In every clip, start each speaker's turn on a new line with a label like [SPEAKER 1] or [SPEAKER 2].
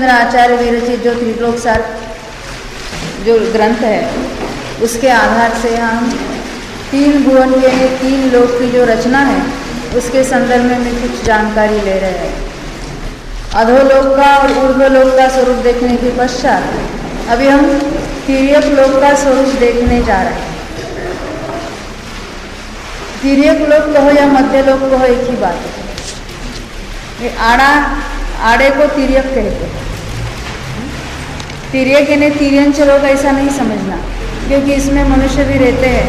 [SPEAKER 1] विश्वेंद्र आचार्य विरचित जो त्रिलोक सार जो ग्रंथ है, उसके आधार से हम 3 भुवन के 3 लोक की जो रचना है उसके संदर्भ में कुछ जानकारी ले रहे हैं। अधोलोक का और ऊर्ध्वलोक का स्वरूप देखने के पश्चात अभी हम तिर्यक लोक का स्वरूप देखने जा रहे हैं। तिर्यक लोक कहो या मध्य लोक कहो, एक ही बात है। ये आड़े को तिर्यक कहते हैं। तिर्यक यानी तिर्यंच लोक ऐसा नहीं समझना, क्योंकि इसमें मनुष्य भी रहते हैं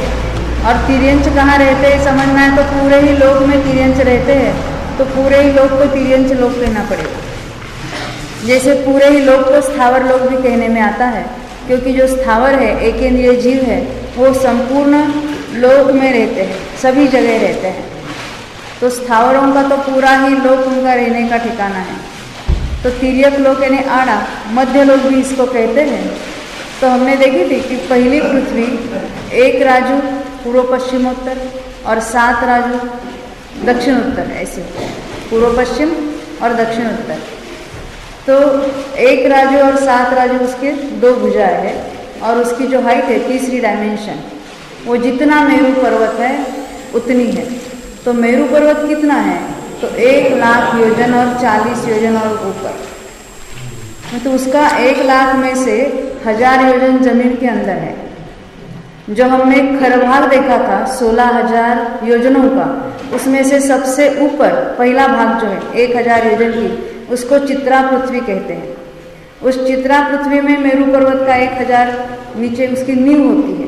[SPEAKER 1] और तिर्यंच कहाँ रहते हैं समझना है तो पूरे ही लोक में तिर्यंच रहते हैं, तो पूरे ही लोक को तिर्यंच लोक कहना पड़ेगा। जैसे पूरे ही लोक को स्थावर लोक भी कहने में आता है, क्योंकि जो स्थावर है, एकेंद्रीय जीव है, वो संपूर्ण लोक में रहते हैं, सभी जगह रहते हैं। तो स्थावरों का तो पूरा ही लोक उनका रहने का ठिकाना है। तो तिर्यक लोक यानी आड़ा, मध्य लोक भी इसको कहते हैं। तो हमने देखी थी कि पहली पृथ्वी 1 राजू पूर्व पश्चिमोत्तर और 7 राजू दक्षिण उत्तर, ऐसे पूर्व पश्चिम और दक्षिण उत्तर। तो 1 राजू और 7 राजू उसके 2 भुजाएं है और उसकी जो हाइट है, तीसरी डायमेंशन, वो जितना मेरू पर्वत है उतनी है। तो मेरू पर्वत कितना है, तो 1 लाख योजन और 40 योजन और ऊपर। तो उसका 1 लाख में से 1000 योजन जमीन के अंदर है। जो हमने खरभाग देखा था 16,000 योजनों का, उसमें से सबसे ऊपर पहला भाग जो है 1000 योजन की, उसको चित्रा पृथ्वी कहते हैं। उस चित्रा पृथ्वी में मेरू पर्वत का 1000 नीचे उसकी नींव होती है।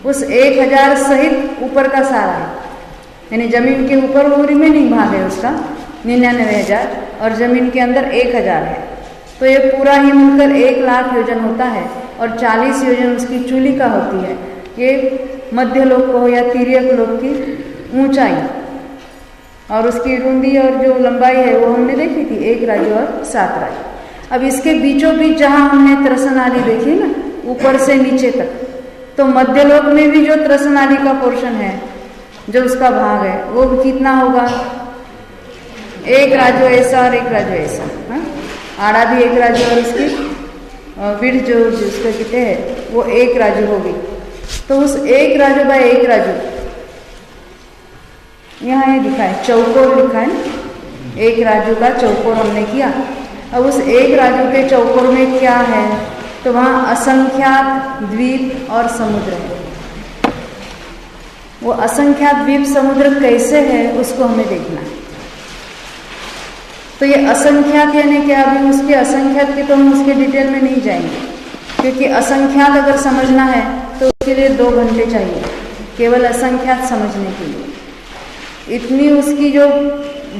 [SPEAKER 1] उस 1000 सहित ऊपर का सारा है, यानी जमीन के ऊपर वो रिमेनिंग भाग है उसका 99,000 और जमीन के अंदर 1000 है। तो ये पूरा ही मिलकर 1 लाख योजन होता है और 40 योजन उसकी चूली का होती है। ये मध्य लोक को या तिर्यक लोक की ऊंचाई और उसकी रुंदी और जो लंबाई है वो हमने देखी थी 1 राजू और 7 राजू। अब इसके बीचों बीच जहाँ हमने त्रसनाली देखी ना, ऊपर से नीचे तक, तो मध्य लोक में भी जो त्रसनाली का पोर्शन है, जो उसका भाग है, वो कितना होगा, 1 राजू ऐसा और 1 राजू ऐसा। हाँ, आड़ा भी 1 राजू और उसकी विड्थ जो उसको कहते हैं वो 1 राजू होगी। तो उस 1 राजू बाय 1 राजू, यहाँ ये दिखा है चौकोर लिखा है, 1 राजू का चौकोर हमने किया। अब उस 1 राजू के चौकोर में क्या है, तो वहाँ असंख्यात द्वीप और समुद्र है। वो असंख्यात द्वीप समुद्र कैसे है उसको हमें देखना है। तो ये असंख्यात यानी क्या, अभी उसके असंख्यात की तो हम उसके डिटेल में नहीं जाएंगे, क्योंकि असंख्यात अगर समझना है तो उसके लिए 2 घंटे चाहिए केवल असंख्यात समझने के लिए। इतनी उसकी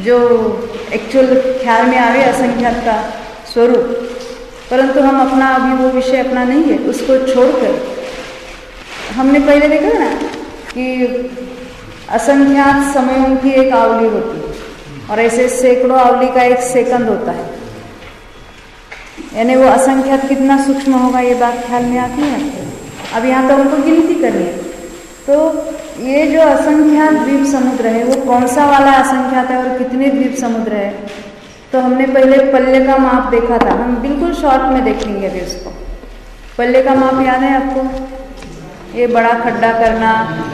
[SPEAKER 1] जो एक्चुअल ख्याल में आवे असंख्यात का स्वरूप, परंतु हम अपना अभी वो विषय अपना नहीं है, उसको छोड़कर हमने पहले देखा ना कि असंख्यात समयों की एक आवली होती है और ऐसे सैकड़ों आवली का 1 सेकंड होता है, यानी वो असंख्यात कितना सूक्ष्म होगा ये बात ख्याल में आती है। अब यहाँ तो हमको गिनती करनी है। तो ये जो असंख्यात द्वीप समुद्र है वो कौन सा वाला असंख्यात है और कितने द्वीप समुद्र है, तो हमने पहले पल्ले का माप देखा था। हम बिल्कुल शॉर्ट में देखेंगे अभी उसको। पल्ले का माप याद है आपको, ये बड़ा खड्डा करना,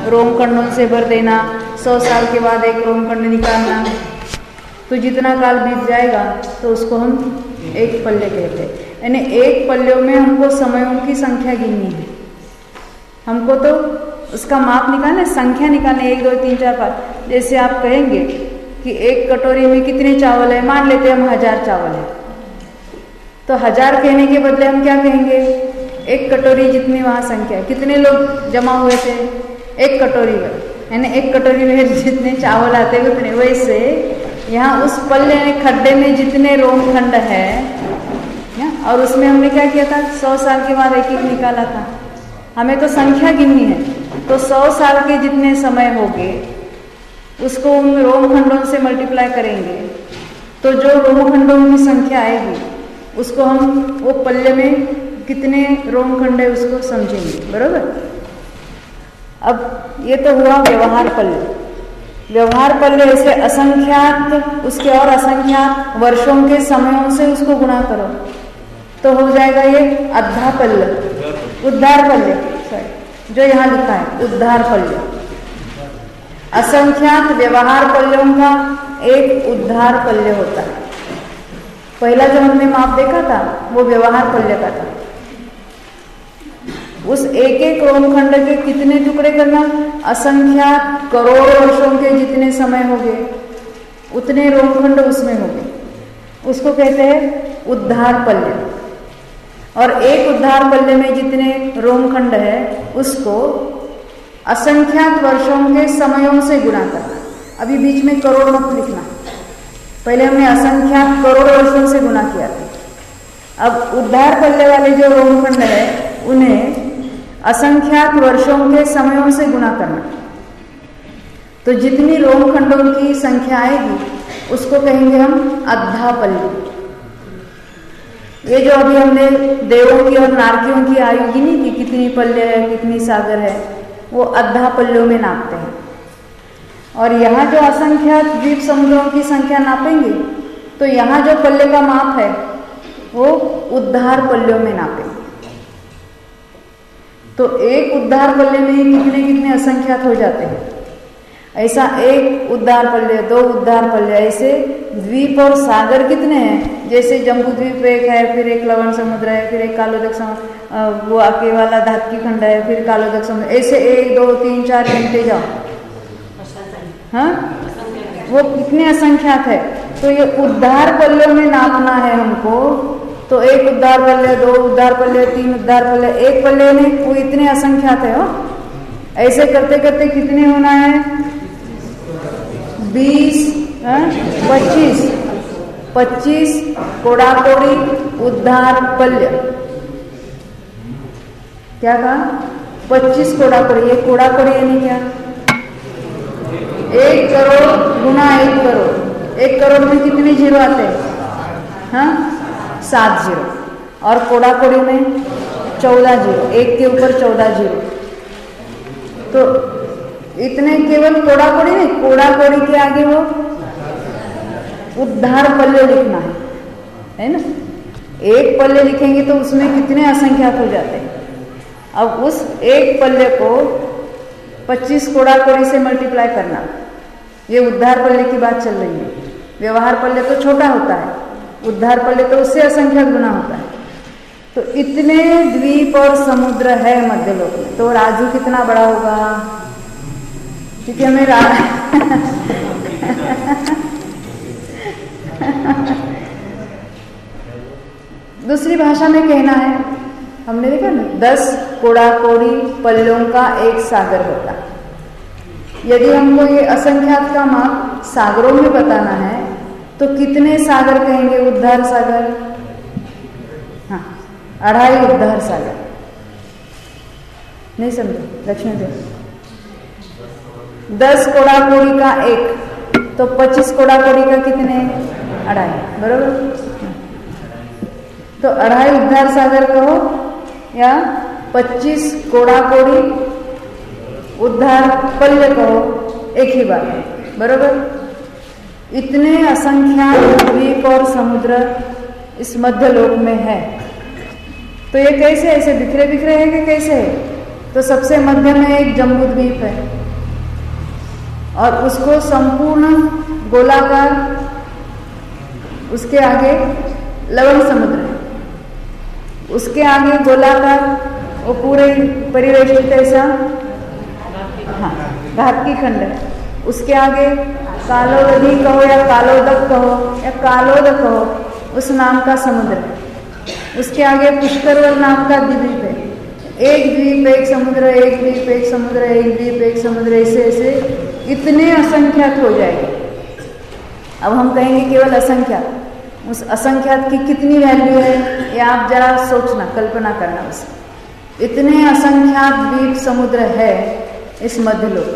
[SPEAKER 1] रोमखंडों से भर देना, 100 साल के बाद एक रोमखंड निकालना, तो जितना काल बीत जाएगा तो उसको हम 1 पल्ले कहते हैं। यानी 1 पल्ले में हमको समयों की संख्या गिननी है। हमको तो उसका माप निकालना, संख्या निकालना, 1 2 3 4 5। जैसे आप कहेंगे कि 1 कटोरी में कितने चावल है, मान लेते हैं हम 1000 चावल है, तो 1000 कहने के बदले हम क्या कहेंगे, 1 कटोरी जितनी वहाँ संख्या है। कितने लोग जमा हुए थे, 1 कटोरी में, यानी 1 कटोरी में जितने चावल आते हैं उतने। वैसे यहाँ उस पल्ले खड्डे में जितने रोमखंड है, और उसमें हमने क्या किया था, 100 साल के बाद 1 निकाला था। हमें तो संख्या गिननी है, तो 100 साल के जितने समय होंगे उसको उन रोमखंडों से मल्टीप्लाई करेंगे, तो जो रोमखंडों की संख्या आएगी उसको हम वो पल्ले में कितने रोमखंड है उसको समझेंगे, बरोबर। अब ये तो हुआ व्यवहार पल्ले। व्यवहार पल्ले ऐसे असंख्यात, उसके और असंख्यात वर्षों के समयों से उसको गुणा करो, तो हो जाएगा ये अद्धापल्य, उद्धार पल्य, सॉरी जो यहाँ लिखा है उद्धार पल्य। असंख्यात व्यवहार पल्यों का एक उद्धार पल्य होता है। पहला जो हमने माप देखा था वो व्यवहार पल्य का था। उस एक एक रोमखंड के कितने टुकड़े करना, असंख्यात करोड़ वर्षों के जितने समय हो गए उतने रोमखंड उसमें हो गए, उसको कहते हैं उद्धार पल्य। और एक उद्धार पल्य में जितने रोमखंड है उसको असंख्यात वर्षों के समयों से गुणा करना। अभी बीच में करोड़ मत लिखना, पहले हमने असंख्यात करोड़ वर्षों से गुणा किया था। अब उद्धार पल्य वाले जो रोमखंड है उन्हें असंख्यात वर्षों के समयों से गुणा करना। तो जितनी रोमखंडों की संख्या आएगी उसको कहेंगे हम अद्धापल्य। ये जो अभी हमने देवों की और नारकियों की आयु गिनी थी, कितनी पल्य है कितनी सागर है, वो अद्धापल्यों में नापते हैं। और यहाँ जो असंख्यात द्वीप समुद्रों की संख्या नापेंगे तो यहाँ जो पल्य का माप है वो उद्धार पल्यों में नापेंगे। तो एक उद्धार पल्य में कितने कितने असंख्यात हो जाते हैं। ऐसा एक उद्धार पल्य, दो उद्धार पल्य, ऐसे द्वीप और सागर कितने हैं। जैसे जम्बू द्वीप एक है, फिर एक लवण समुद्र है, फिर एक कालोदक समुद्र, वो आके वाला धातकी खंड है, फिर कालोदक समुद्र, ऐसे 1 2 3 4 गिनते जाओ। हाँ, वो कितने असंख्यात है। तो ये उद्धार पल्यों में नापना है हमको। तो एक उद्धार पल्य, 2 उद्धार पल्य, 3 उद्धार पल्य, एक पल्य में वो इतने असंख्यात है। हो ऐसे करते करते कितने होना है, 20 25 कोड़ाकोड़ी उद्धार पल्य। क्या कहा, 25 कोड़ाकोड़ी। ये कोड़ाकोड़ी यानी क्या, 1 करोड़ गुना 1 करोड़। 1 करोड़ में कितने जीरो आते हैं, हाँ 7 जीरो। और कोड़ाकोड़ी में 14 जीरो, 1 के ऊपर 14 जीरो। तो इतने केवल कोड़ाकोड़ी नहीं, कोड़ाकोड़ी के आगे वो उद्धार पल्य लिखना है ना। एक पल्य लिखेंगे तो उसमें कितने असंख्यात हो जाते हैं। अब उस एक पल्य को 25 कोड़ाकोड़ी से मल्टीप्लाई करना, ये उद्धार पल्य की बात चल रही है। व्यवहार पल्य तो छोटा होता है, उद्धार पल्य तो उससे असंख्यात गुना होता है। तो इतने द्वीप और समुद्र है मध्यलोक में। तो राजू कितना बड़ा होगा, क्योंकि हमें दूसरी भाषा में कहना है, हमने देखा ना 10 कोड़ाकोड़ी पल्यों का एक सागर होता। यदि हमको ये असंख्यात का माप सागरों में बताना है तो कितने सागर कहेंगे, उद्धार सागर, हाँ 2.5 उद्धार सागर। नहीं समझे लक्ष्मण जी, 10 कोड़ाकोड़ी का एक, तो 25 कोड़ाकोड़ी का कितने, 2.5, बरोबर। तो 2.5 उद्धार सागर कहो या 25 कोड़ाकोड़ी उद्धार पल्य कहो, एक ही बात है, बरोबर। इतने असंख्यात द्वीप और समुद्र इस मध्यलोक में है। तो ये कैसे, ऐसे बिखरे बिखरे है कि कैसे है। तो सबसे मध्य में एक जम्बू द्वीप है और उसको संपूर्ण गोलाकार, उसके आगे लवण समुद्र है, उसके आगे गोलाकार वो पूरे परिवेशित ऐसा, हाँ घातकी खंड है, उसके आगे कालोदधी कहो या कालोदक कहो या कालोद कहो, उस नाम का समुद्र है। उसके आगे पुष्करवल नाम का द्वीप है। एक द्वीप एक समुद्र, एक द्वीप एक समुद्र, एक द्वीप एक समुद्र, ऐसे ऐसे इतने असंख्यात हो जाएंगे। अब हम कहेंगे केवल असंख्यात, उस असंख्यात की कितनी वैल्यू है ये आप जरा सोचना, कल्पना करना। उसकी इतने असंख्यात द्वीप समुद्र है इस मध्यलोक,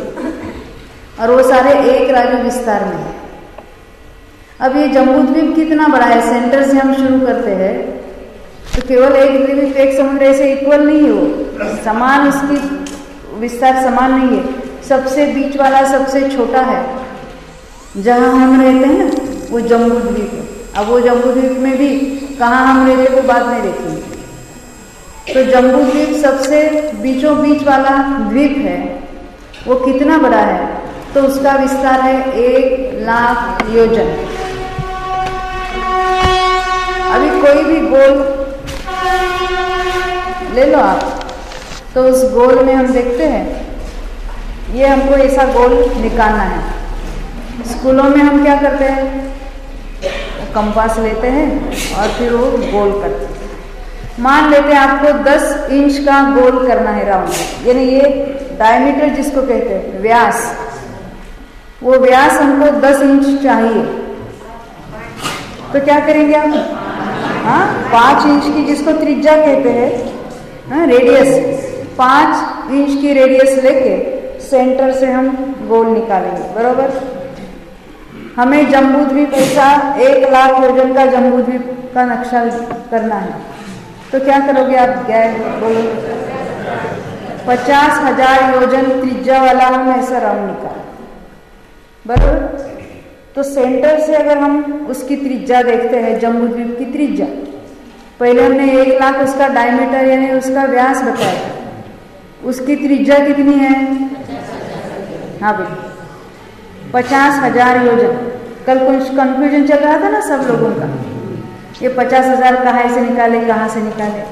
[SPEAKER 1] और वो सारे एक राज्य विस्तार में है। अब ये जम्बू द्वीप कितना बड़ा है, सेंटर से हम शुरू करते हैं तो केवल एक द्वीप एक समुद्र ऐसे इक्वल नहीं है, वो समान, उसकी विस्तार समान नहीं है। सबसे बीच वाला सबसे छोटा है, जहाँ हम रहते हैं ना वो जम्बू द्वीप है। अब वो जम्बू द्वीप में भी कहाँ हम रहते वो बात नहीं देखेंगे। तो जम्बू द्वीप सबसे बीचों बीच वाला द्वीप है, वो कितना बड़ा है? तो उसका विस्तार है 1,00,000 योजन। अभी कोई भी गोल ले लो आप, तो उस गोल में हम देखते हैं, ये हमको ऐसा गोल निकालना है। स्कूलों में हम क्या करते हैं? कंपास लेते हैं और फिर वो गोल करते हैं। मान लेते हैं आपको 10 इंच का गोल करना है राउंड, यानी ये डायमीटर जिसको कहते हैं, व्यास, वो व्यास हमको 10 इंच चाहिए। तो क्या करेंगे आप? हाँ, 5 इंच की जिसको त्रिज्या कहते हैं, हाँ, रेडियस, 5 इंच की रेडियस लेके सेंटर से हम गोल निकालेंगे, बरोबर। हमें जम्बूद्वीप ऐसा 1,00,000 योजन का जम्बूद्वीप का नक्शा करना है। तो क्या करोगे आप? क्या बोलो? 50,000 योजन त्रिज्या वाला हम ऐसा राउंड निकाल, बरोबर। तो सेंटर से अगर हम उसकी त्रिज्या देखते हैं, जम्बूद्वीप की त्रिज्या, पहले हमने 1,00,000 उसका डायमीटर यानी उसका व्यास बताया, उसकी त्रिज्या कितनी है? हाँ भाई, 50,000 योजन। कल कुछ कंफ्यूजन चल रहा था ना सब लोगों का, ये 50,000 कहाँ से निकाले, कहाँ से निकाले।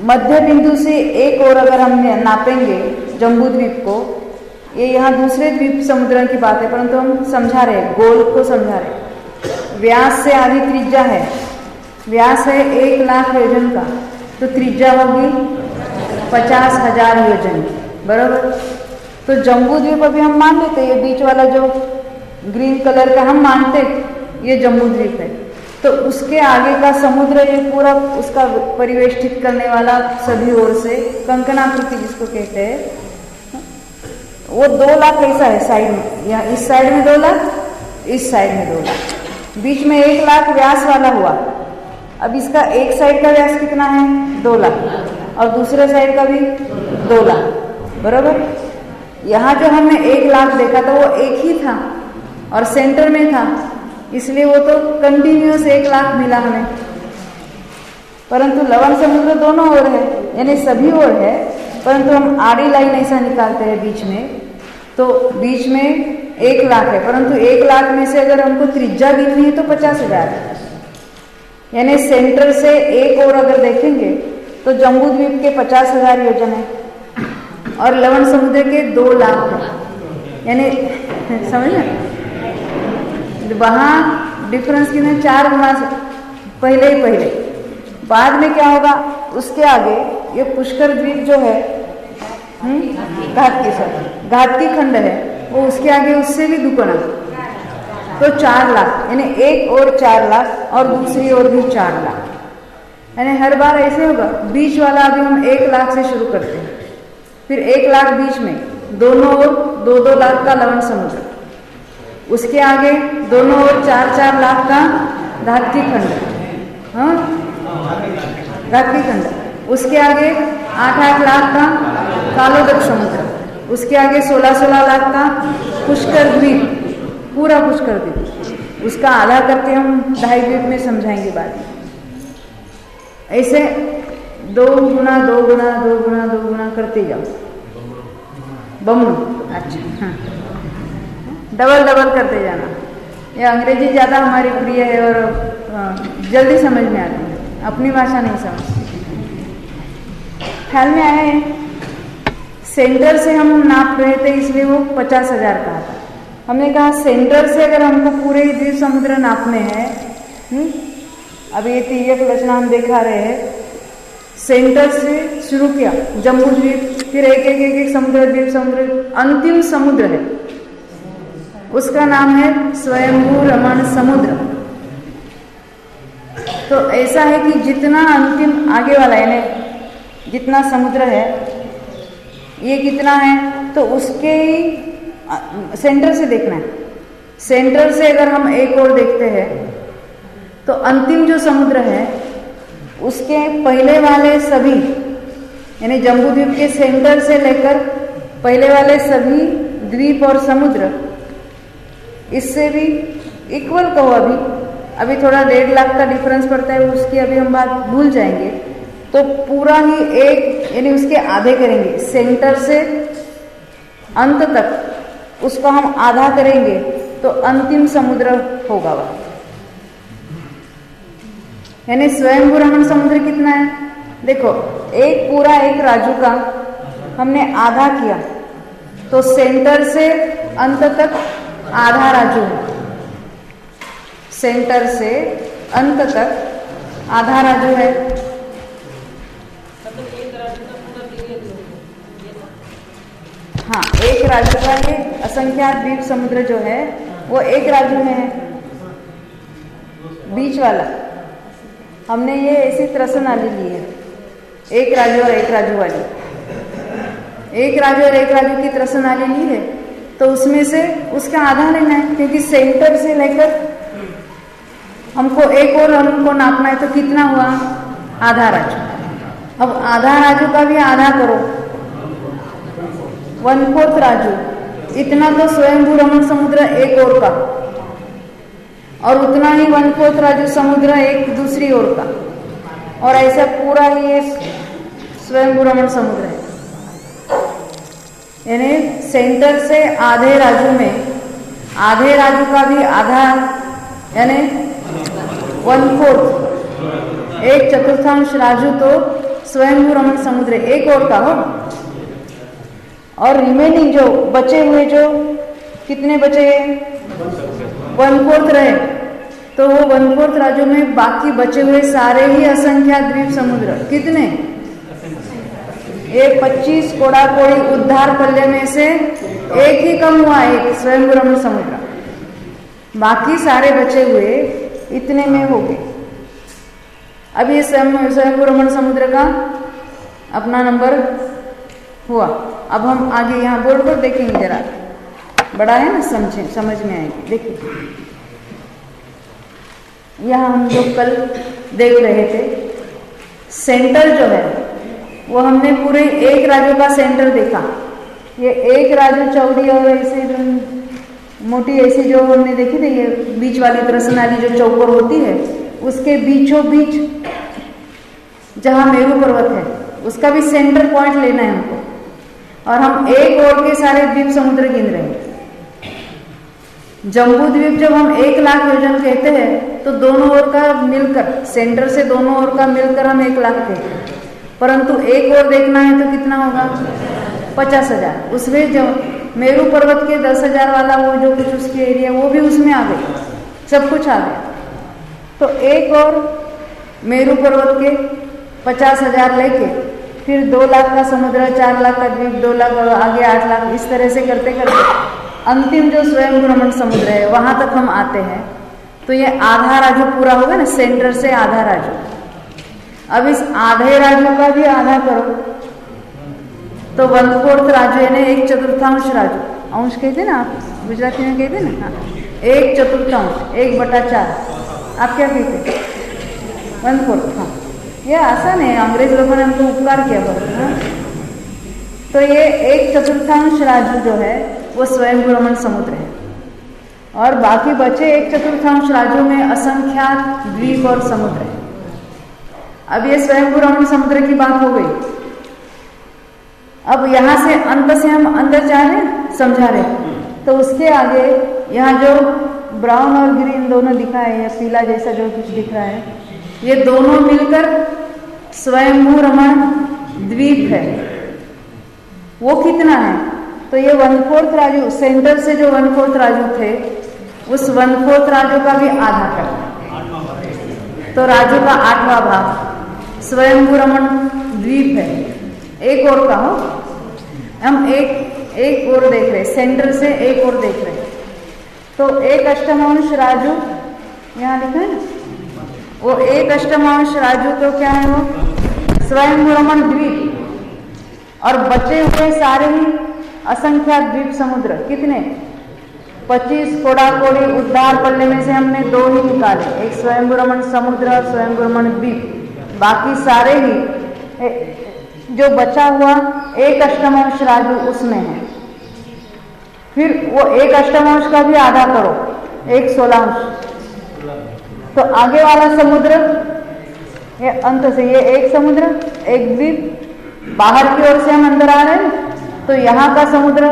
[SPEAKER 1] मध्य बिंदु से एक और अगर हम नापेंगे जम्बूद्वीप को, ये यहाँ दूसरे द्वीप समुद्र की बात है, परंतु हम समझा रहे, गोल को समझा रहे। व्यास से आधी त्रिज्या है, व्यास है 1,00,000 योजन का, तो त्रिज्या होगी 50,000 योजन, बराबर। तो जम्बूद्वीप अभी हम मान लेते, ये बीच वाला जो ग्रीन कलर का हम मानते ये जम्बूद्वीप है। तो उसके आगे का समुद्र ये पूरा उसका परिवेष्टित करने वाला सभी ओर से कंकणाकृति जिसको कहते हैं, वो 2,00,000 कैसा है साइड में, या इस साइड में 2,00,000, इस साइड में 2,00,000, बीच में 1,00,000 व्यास वाला हुआ। अब इसका एक साइड का व्यास कितना है? 2,00,000, और दूसरे साइड का भी 2,00,000, बराबर। यहाँ जो हमने 1,00,000 देखा था वो एक ही था और सेंटर में था, इसलिए वो तो कंटिन्यूस 1,00,000 मिला हमें। परंतु लवण समुद्र दोनों ओर है, यानी सभी ओर है, परंतु हम आड़ी लाइन ऐसा निकालते हैं बीच में, तो बीच में 1,00,000 है, परंतु 1,00,000 में से अगर हमको त्रिज्या गिननी है तो 50,000 है। यानी सेंटर से एक और अगर देखेंगे तो जम्बूद्वीप के 50,000 योजन है और लवण समुद्र के 2,00,000 है, यानी समझ ना, वहाँ डिफरेंस कितने? 4 गुना पहले ही पहले। बाद में क्या होगा? उसके आगे ये पुष्कर द्वीप जो है, घाती खंड है, वो उसके आगे उससे भी दुगना, तो 4,00,000, यानी एक और 4,00,000 और दूसरी ओर भी 4,00,000, यानी हर बार ऐसे होगा। बीच वाला अभी हम 1,00,000 से शुरू करते हैं, फिर 1,00,000 बीच में, दोनों ओर 2-2 लाख का लवण समुद्र, उसके आगे दोनों ओर 4-4 लाख का घाती खंड, हाँ घाती खंड, उसके आगे 8-8 लाख का कालोदक समुद्र, उसके आगे 16-16 लाख का पुष्कर द्वीप, पूरा पुष्कर द्वीप, उसका आधा करके हम 2.5 द्वीप में समझाएंगे बाद में। ऐसे 2 गुना 2 गुना 2 गुना 2 गुना करते जाओ, बमनू, अच्छा हाँ, डबल डबल करते जाना। ये अंग्रेजी ज़्यादा हमारी प्रिय है और जल्दी समझ में आती है, अपनी भाषा नहीं समझती। ख्याल में आया है? सेंटर से हम नाप रहे थे इसलिए वो 50,000 कहा था। हमने कहा सेंटर से अगर हमको पूरे द्वीप समुद्र नापने हैं, अब ये तिर्यक रचना हम दिखा रहे हैं, सेंटर से शुरू किया जम्बू द्वीप, फिर एक एक एक एक समुद्र द्वीप समुद्र, अंतिम समुद्र है उसका नाम है स्वयंभू रमण समुद्र। तो ऐसा है कि जितना अंतिम आगे वाला यानी जितना समुद्र है, ये कितना है तो उसके सेंटर से देखना है। सेंटर से अगर हम एक और देखते हैं तो अंतिम जो समुद्र है उसके पहले वाले सभी, यानी जम्बूद्वीप के सेंटर से लेकर पहले वाले सभी द्वीप और समुद्र, इससे भी इक्वल कहो अभी अभी थोड़ा 1.5 लाख का डिफरेंस पड़ता है, उसकी अभी हम बात भूल जाएंगे। तो पूरा ही एक यानी उसके आधे करेंगे, सेंटर से अंत तक उसको हम आधा करेंगे तो अंतिम समुद्र होगा वह। यानी स्वयंभू रमण समुद्र कितना है? देखो, एक पूरा एक राजू का हमने आधा किया तो सेंटर से अंत तक आधा राजू है। सेंटर से अंत तक आधा राजू है। हाँ, एक राजू का ये असंख्यात द्वीप समुद्र जो है वो एक राजू में है। बीच वाला हमने ये ऐसी त्रसन नाली ली है, एक राजू और एक राजू वाली। एक राजू और एक राजू की त्रसन नाली ली है तो उसमें से उसका आधा लेना है, क्योंकि सेंटर से लेकर हमको एक और हमको नापना है तो कितना हुआ? आधा राजू। अब आधा राजू का भी आधा करो, 1/4 राजू। इतना तो स्वयंभू रमण समुद्र एक ओर का, और उतना ही 1/4 राजू समुद्र एक दूसरी ओर का, और ऐसा पूरा ही ये स्वयंभू रमण समुद्र है। यानी सेंटर से आधे राजू में आधे राजू का भी आधा यानी 1/4, 1/4 राजू तो स्वयंभू रमण समुद्र एक ओर का हो, और रिमेनिंग जो बचे हुए जो कितने बचे? 1/4 रहे, तो वो 1/4 राजू में बाकी बचे हुए सारे ही असंख्यात द्वीप समुद्र कितने? ये 25 कोड़ा कोड़ी उद्धार पल्ले में से एक ही कम हुआ, एक स्वयंभू रमण समुद्र। बाकी सारे बचे हुए इतने में हो गए। अब ये स्वयंभू रमण समुद्र का अपना नंबर हुआ। अब हम आगे यहाँ बोर्ड पर देखेंगे, जरा बड़ा है ना, समझ में आएगी। देखिए, यहाँ हम जो कल देख रहे थे, सेंटर जो है वो हमने पूरे एक राजू का सेंटर देखा। ये एक राजू चौड़ी और ऐसे मोटी ऐसी जो हमने देखी थी, ये बीच वाली त्रसन नाली जो चौकोर होती है, उसके बीचों बीच जहाँ मेरू पर्वत है उसका भी सेंटर पॉइंट लेना है हमको, और हम एक ओर के सारे द्वीप समुद्र गिन रहे हैं। जम्बू द्वीप जब हम 1 लाख योजन कहते हैं तो दोनों ओर का मिलकर, सेंटर से दोनों ओर का मिलकर हम 1 लाख कहते हैं, परंतु एक ओर देखना है तो कितना होगा? 50,000। उसमें जो मेरू पर्वत के 10,000 वाला वो जो कुछ उसके एरिया वो भी उसमें आ गई, सब कुछ आ गया। तो एक और मेरू पर्वत के 50,000 लेके फिर 2 लाख का समुद्र, 4 लाख का द्वीप, 2 लाख और आगे 8 लाख, इस तरह से करते करते अंतिम जो स्वयंभू रमण समुद्र है वहां तक हम आते हैं। तो ये आधा राजू पूरा होगा ना, सेंटर से आधा राजू। अब इस आधे राजू का भी आधा करो तो 1/4 राजू यानी 1/4 राजू, अंश कहते ना आप गुजराती में कहते ना, हाँ, 1/4, 1/4 आप क्या कहते? 1/4। हाँ, ये आसान है, अंग्रेज लोगों ने हमको उपकार किया बहुत। हाँ, तो ये 1/4 राजू जो है वो स्वयंभू रमण समुद्र है, और बाकी बचे 1/4 राजू में असंख्यात द्वीप और समुद्र है। अब ये स्वयंभू रमण समुद्र की बात हो गई। अब यहाँ से अंत से हम अंदर जा रहे हैं, समझा रहे हैं, तो उसके आगे यहाँ जो ब्राउन और ग्रीन दोनों दिखा है, या पीला जैसा जो कुछ दिख रहा है, ये दोनों मिलकर स्वयंभू रमण द्वीप है। वो कितना है? तो ये 1/4 राजू, सेंटर से जो 1/4 राजू थे उस 1/4 राजू का भी आधा कर, तो राजू का 8वां भाग स्वयंभू रमण द्वीप है, एक ओर का हो। हम एक ओर देख रहे, सेंटर से एक ओर देख रहे, तो 1/8 राजू यहाँ लिखा है ना, वो 1/8 राजू तो क्या है? वो स्वयंभू रमण द्वीप, और बचे हुए सारे ही असंख्यात द्वीप समुद्र कितने? 25 कोड़ा कोड़ी उद्धार पल्ले में से हमने 2 ही निकाले, एक स्वयंभू रमण समुद्र और स्वयंभू रमण द्वीप। बाकी सारे ही जो बचा हुआ 1/8 राजू उसमें है। फिर वो 1/8 का भी आधा करो, 1/16। तो आगे वाला समुद्र, ये अंत से ये एक समुद्र, एक द्वीप, बाहर की ओर से हम अंदर आ रहे हैं तो यहाँ का समुद्र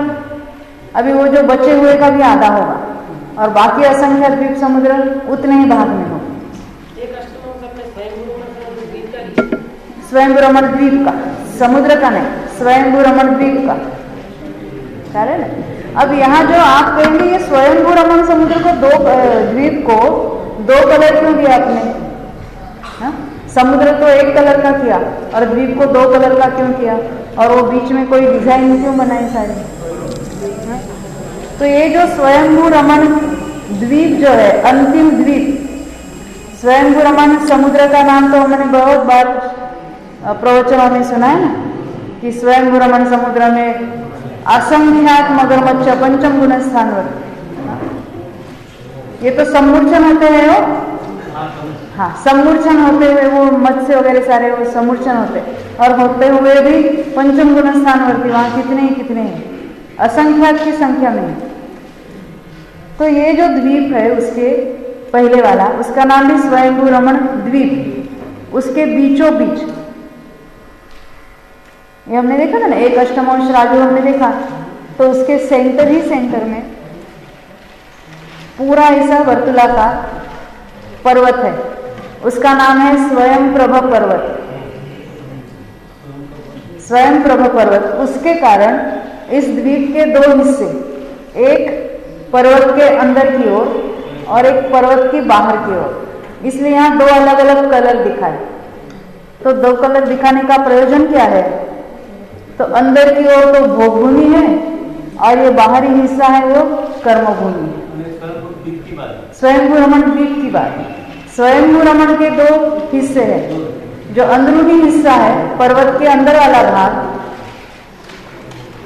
[SPEAKER 1] अभी वो जो बचे हुए का भी आधा होगा और बाकी असंख्य द्वीप समुद्र उतने ही भाग में हो। स्वयंभू रमण द्वीप का, समुद्र का नहीं, स्वयंभू रमण द्वीप का कह रहे ना। अब यहाँ जो आप कहेंगे ये स्वयंभू रमण समुद्र को द्वीप को दो कलर क्यों दिया आपने? हा? समुद्र तो एक कलर का किया और द्वीप को दो कलर का क्यों किया? और वो बीच में कोई डिजाइन क्यों बनाई सारी? तो ये जो स्वयंभू रमण द्वीप जो है, अंतिम द्वीप, स्वयंभू रमण समुद्र का नाम तो हमने बहुत बार प्रवचनों में सुना है ना कि स्वयंभू रमण समुद्र में असंख्यात मगरमच्छ पंचम गुण स्थानवर, ये तो सम्मूर्छन होते हैं वो, हाँ सम्मूर्छन होते हुए वो मत्स्य वगैरह सारे वो सम्मूर्छन होते और होते हुए भी पंचम गुण स्थानवर्ती, वहां कितने हैं, असंख्यात की संख्या में। तो ये जो द्वीप है उसके पहले वाला, उसका नाम भी स्वयंभू रमण द्वीप। उसके बीचों बीच ये हमने देखा था ना, एक अष्टमांश राजू हमने देखा, तो उसके सेंटर में पूरा ऐसा वर्तुलाकार पर्वत है, उसका नाम है स्वयंप्रभ पर्वत। स्वयंप्रभ पर्वत, उसके कारण इस द्वीप के दो हिस्से, एक पर्वत के अंदर की ओर और एक पर्वत की बाहर की ओर, इसलिए यहाँ दो अलग अलग कलर दिखाए। तो दो कलर दिखाने का प्रयोजन क्या है? तो अंदर की ओर तो भोगभूमि है और ये बाहरी हिस्सा है वो कर्मभूमि है। स्वयंभू रमण द्वीप की बात, स्वयंभू रमण के दो हिस्से हैं, जो अंदरूनी हिस्सा है पर्वत के अंदर वाला भाग,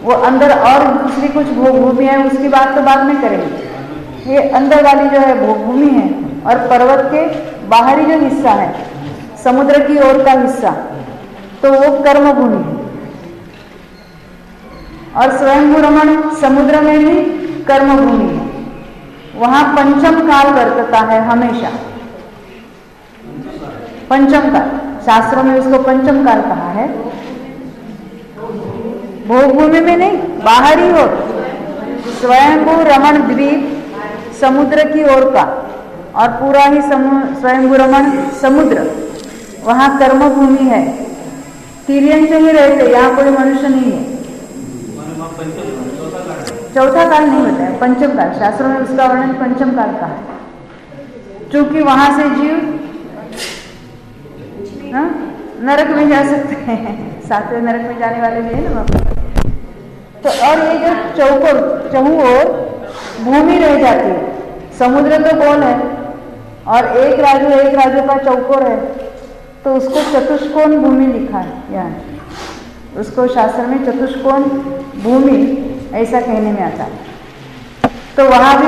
[SPEAKER 1] वो अंदर और दूसरी कुछ भोगभूमि है, उसकी बात तो बाद में करेंगे। ये अंदर वाली जो है भोगभूमि है और पर्वत के बाहरी जो हिस्सा है समुद्र की ओर का हिस्सा, तो वो कर्मभूमि है। और स्वयंभू रमण समुद्र में भी कर्मभूमि है, वहां पंचम काल वर्तता है हमेशा। पंचम काल, शास्त्रों में उसको पंचम काल कहा है। भोगभूमि में नहीं, बाहरी ओर स्वयंभू रमण द्वीप समुद्र की ओर का और पूरा ही स्वयंभू रमण समुद्र, वहां कर्मभूमि है। तिर्यंच ही रहते, यहाँ कोई मनुष्य नहीं है। चौथा काल नहीं होता है, पंचम काल, शास्त्रों में उसका वर्णन पंचम काल का है, क्योंकि वहां से जीव नरक में जा सकते हैं, सातवें नरक में जाने वाले भी है ना वहां। तो और ये जो चौहू ओर भूमि रह जाती है, समुद्र तो गोल है और एक राजू का चौकोर है, तो उसको चतुष्कोण भूमि लिखा है यहाँ, उसको शास्त्र में चतुष्कोण भूमि ऐसा कहने में आता है। तो वहां भी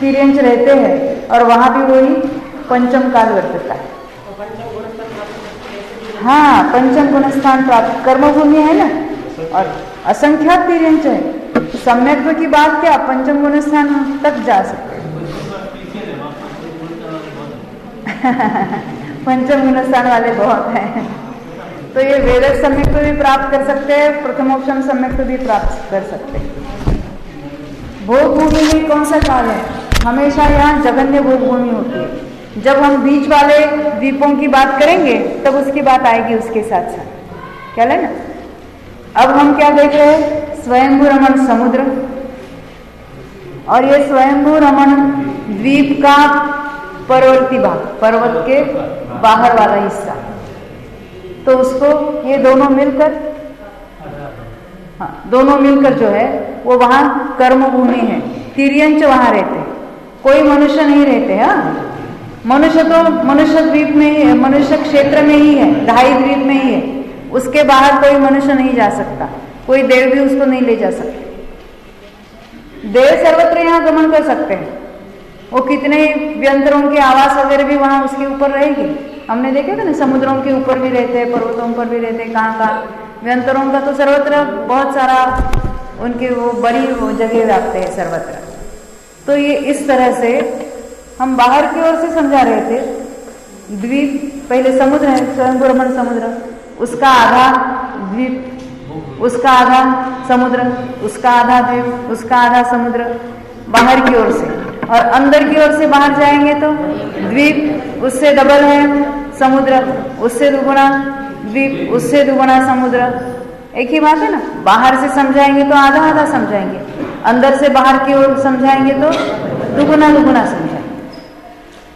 [SPEAKER 1] तिर्यंच रहते हैं और वहां भी वही पंचम काल वर्तता है। हाँ, पंचम गुण स्थान प्राप्त कर्मभूमि है ना, और असंख्यात तिर्यंच है। सम्यक्त्व की बात क्या, पंचम गुण स्थान तक जा सकते हैं। पंचम गुण स्थान वाले बहुत हैं। तो ये वेदक सम्यक्त्व भी प्राप्त कर सकते हैं, प्रथमोक्षम सम्यक्त्व भी प्राप्त कर सकते हैं। भोगभूमि में कौन सा काल है? हमेशा यहाँ जघन्य भोगभूमि होती है। जब हम बीच वाले द्वीपों की बात करेंगे तब उसकी बात आएगी उसके साथ साथ, क्या लेना। अब हम क्या देख रहे हैं? स्वयंभू रमण समुद्र, और ये स्वयंभू रमण द्वीप का परवर्ती भाग, पर्वत के बाहर वाला हिस्सा। तो उसको ये दोनों मिलकर, हाँ दोनों मिलकर जो है वो वहां कर्मभूमि है। तिर्यंच वहां रहते, कोई मनुष्य नहीं रहते। हाँ, मनुष्य तो मनुष्य द्वीप में ही है, मनुष्य क्षेत्र में ही है, ढाई द्वीप में ही है, उसके बाहर कोई मनुष्य नहीं जा सकता, कोई देव भी उसको नहीं ले जा सकते। देव सर्वत्र यहाँ गमन कर सकते हैं, वो कितने व्यंतरों के आवास वगैरह भी वहां उसके ऊपर रहेगी। हमने देखे थे ना, समुद्रों के ऊपर भी रहते हैं, पर्वतों पर भी रहते हैं, कहाँ व्यंतरों का तो सर्वत्र बहुत सारा उनके वो बड़ी जगह व्याप्त है सर्वत्र। तो ये इस तरह से हम बाहर की ओर से समझा रहे थे। द्वीप पहले समुद्र है, स्वयं ब्रह्मण समुद्र, उसका आधा द्वीप, उसका आधा समुद्र, उसका आधा द्वीप, उसका आधा समुद्र, बाहर की ओर से। और अंदर की ओर से बाहर जाएंगे तो द्वीप, उससे डबल है समुद्र, उससे दुगुना द्वीप, उससे दुगुना समुद्र। एक ही बात है ना। बाहर से समझाएंगे तो आधा आधा समझाएंगे, अंदर से बाहर की ओर समझाएंगे तो दुगुना दुगुना समझाएंगे।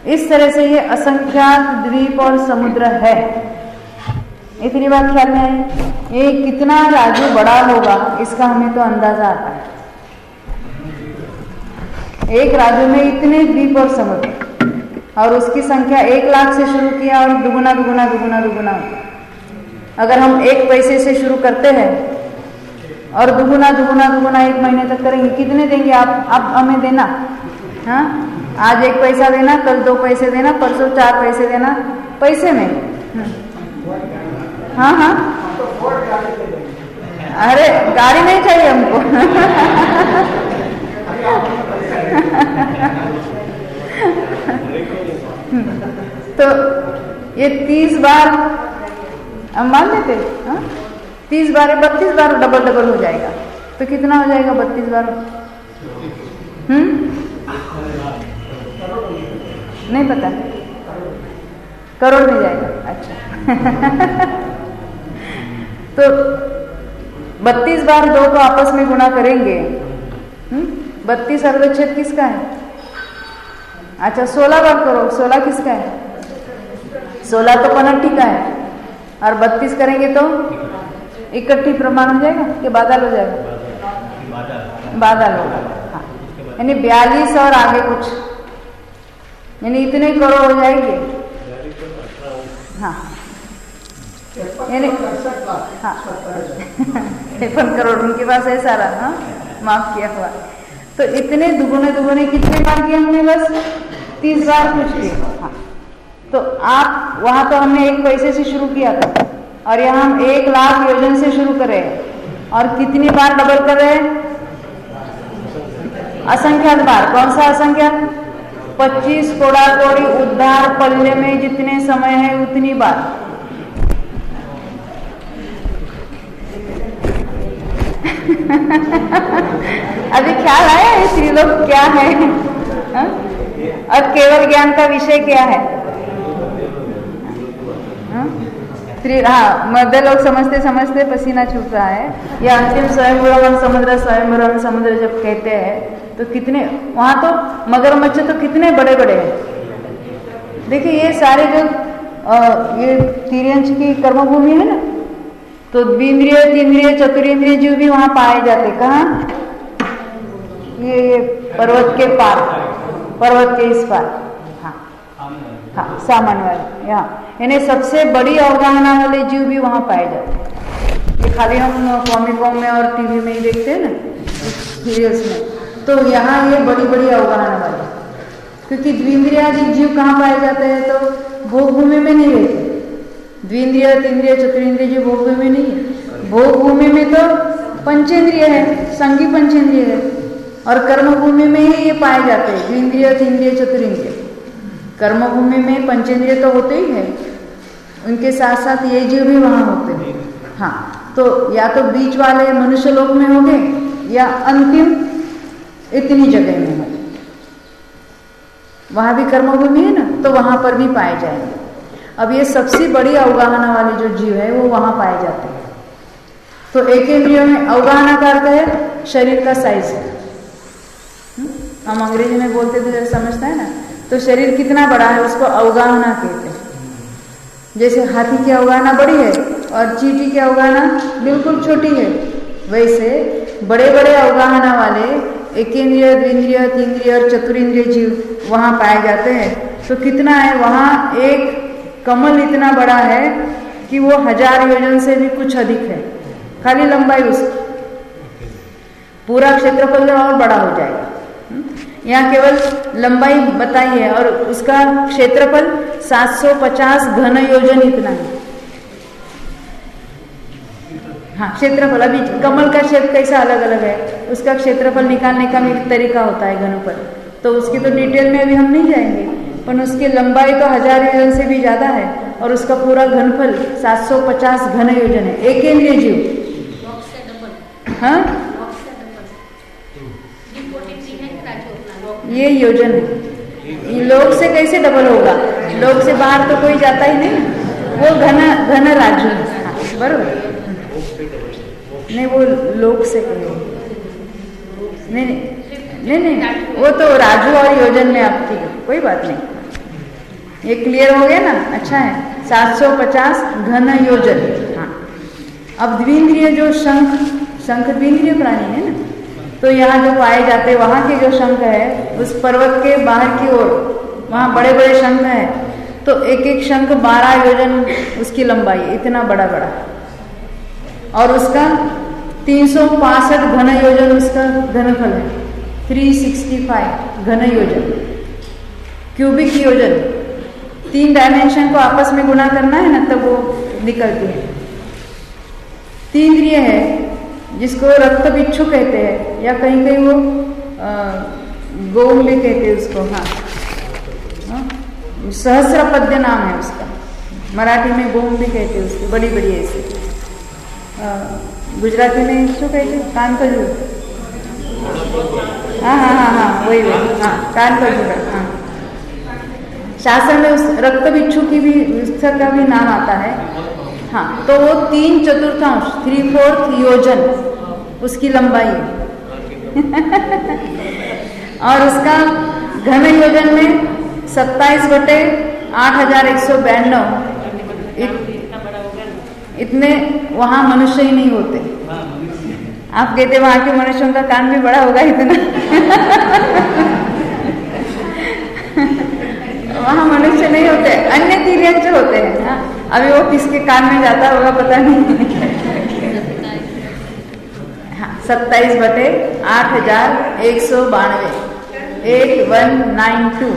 [SPEAKER 1] इस तरह से ये असंख्यात द्वीप और समुद्र है। इतनी बात ख्याल में आई। ये कितना राजू बड़ा होगा इसका हमें तो अंदाजा आता है। एक राज्य में इतने द्वीप और समुद्र, और उसकी संख्या 1 लाख से शुरू किया और दुगुना दुगुना दुगुना दुगुना। अगर हम 1 पैसे से शुरू करते हैं और दुगुना दुगुना दुगुना 1 महीने तक करेंगे, कितने देंगे आप हमें देना? हाँ, आज 1 पैसा देना, कल 2 पैसे देना, परसों 4 पैसे देना, पैसे में। हाँ हाँ, अरे गाड़ी नहीं चाहिए हमको। तो ये 30 बार हम मान लेते, 30 बार 32 बार डबल डबल हो जाएगा। तो कितना हो जाएगा 32 बार? नहीं पता, करोड़ में जाएगा। अच्छा। तो 32 बार 2 को आपस में गुणा करेंगे। 32 अर्धच्छेद किसका है? अच्छा 16 बार करो। 16 किसका है? 16 तो पनट्टी का है। और 32 करेंगे तो इकट्ठी प्रमाण हो जाएगा कि बादल हो जाएगा? बादल होगा। हाँ, यानी 42 और आगे कुछ, यानी इतने करोड़ हो जाएंगे। हाँ, यानी हाँ 53 करोड़ उनके पास है सारा। हाँ, माफ किया हुआ। तो इतने दुगुने दुगुने कितने बार किए हमने? बस 30 बार कुछ किए। हाँ, तो आप वहां तो हमने 1 पैसे से शुरू किया था और यहाँ हम 1 लाख योजन से शुरू कर रहे हैं। और कितनी बार डबल कर रहे हैं? असंख्यात बार। कौन सा असंख्यात? 25 कोड़ा कोड़ी उद्धार पल्ले में जितने समय है उतनी बार। अभी ख्याल आया है त्रिलोक क्या है? और केवल ज्ञान का विषय क्या है? हाँ, मध्य लोग समझते समझते पसीना छूट रहा है। या अंतिम स्वयं ब्रह्म समुद्र जब कहते हैं तो कितने वहां तो मगरमच्छ तो कितने बड़े बड़े हैं। देखिए ये सारे जो ये तिर्यंश की कर्मभूमि है ना, तो द्विंद्रिय तीन्द्रिय चतुरेंद्रिय जीव भी वहां पाए जाते। कहाँ? ये पर्वत के पार, पर्वत के इस पार। हाँ हाँ, सामान्य वाले। यहाँ यानी सबसे बड़ी अवगाहना वाले जीव भी वहां पाए जाते। ये खाली हम कॉमिकों में और टीवी में ही देखते हैं ना, सीरियल्स में। तो यहाँ ये बड़ी बड़ी अवगाहना वाले, क्योंकि द्विंद्रियादि जीव कहाँ पाए जाते हैं? तो भोगभूमि में नहीं रहते। द्विंद्रिय तीन्द्रिय चतुरेंद्रिय जीव भोगभूमि में नहीं है। भोगभूमि में तो पंचेंद्रिय है, संगी पंचेंद्रिय है। और कर्मभूमि में ही ये पाए जाते हैं, द्विंद्रिय तीन्द्रिय चतुरेंद्रिय। कर्मभूमि में पंचेंद्रिय तो होते ही है, उनके साथ साथ ये जीव भी वहां होते हैं। हाँ, तो या तो बीच वाले मनुष्य लोक में होंगे या अंतिम इतनी जगह में होंगे। वहां भी कर्मभूमि है ना, तो वहां पर भी पाए जाएंगे। अब ये सबसे बड़ी अवगाहना वाले जो जीव है वो वहां पाए जाते हैं। तो एक इंद्रियों में अवगाहना का अर्थ है शरीर का साइज है। हम अंग्रेजी में बोलते थे, जैसे समझता है ना, तो शरीर कितना बड़ा है उसको अवगाहना कहते हैं। जैसे हाथी की अवगाहना बड़ी है और चींटी की अवगाहना बिल्कुल छोटी है, वैसे बड़े बड़े अवगाहना वाले एकेंद्रिय द्विंद्रिय तीन्द्रिय और चतुरेंद्रिय जीव वहां पाए जाते हैं। तो कितना है वहां? एक कमल इतना बड़ा है कि वो 1000 योजन से भी कुछ अधिक है, खाली लंबाई उसकी। पूरा क्षेत्रफल और बड़ा हो जाएगा। यहाँ केवल लंबाई बताई है और उसका क्षेत्रफल 750 घन योजन इतना है। हाँ, क्षेत्रफल। अभी कमल का शेप कैसा अलग अलग है, उसका क्षेत्रफल निकालने का भी तरीका होता है घनफल। तो उसकी तो डिटेल में अभी हम नहीं जाएंगे, पर उसकी लंबाई तो 1000 योजन से भी ज़्यादा है और उसका पूरा घनफल 750 घन योजन है। एक केंद्रीय जीव, हाँ ये योजन है। लोक से कैसे डबल होगा? लोक से बाहर तो कोई जाता ही नहीं, वो घन राजू है। हाँ, बरोबर नहीं, वो लोक से नहीं, वो तो राजू और योजन में आप ठीक है, कोई बात नहीं, ये क्लियर हो गया ना? अच्छा है, 750 घन योजन। हाँ, अब द्विंद्रिय जो शंख द्विंद्रिय प्राणी है ना, तो यहाँ जो पाए जाते वहाँ के जो शंख है उस पर्वत के बाहर की ओर, वहाँ बड़े बड़े शंख है, तो एक एक शंख 12 योजन उसकी लंबाई, इतना बड़ा बड़ा, और उसका 365 घन योजन उसका घनफल है, 365 घन योजन, क्यूबिक योजन। 3 डायमेंशन को आपस में गुणा करना है ना, तब वो निकलती है। तीन्द्रिय है जिसको रक्त बिच्छू कहते हैं, या कहीं कहीं वो गोम भी कहते हैं उसको। हाँ, सहस्रपद्य नाम है उसका, मराठी में गोम भी कहते हैं उसकी, बड़ी बड़ी ऐसी। गुजराती में इसको कहते हैं कान खजूर। हाँ, वही हाँ, कान खजूर। हाँ, शास्त्र में उस रक्त बिच्छू की भी उसका का भी नाम आता है। हाँ, तो वो 3/4 3/4 योजन उसकी लंबाई है। और उसका घन योजन में 27/8192, इतने वहाँ मनुष्य ही नहीं होते। आप कहते वहाँ के मनुष्यों का कान भी बड़ा होगा इतना। वहाँ मनुष्य नहीं होते, अन्य तिर्यंच होते हैं। हाँ, अभी वो किसके कान में जाता होगा पता नहीं। हाँ, 27/8192, 8192।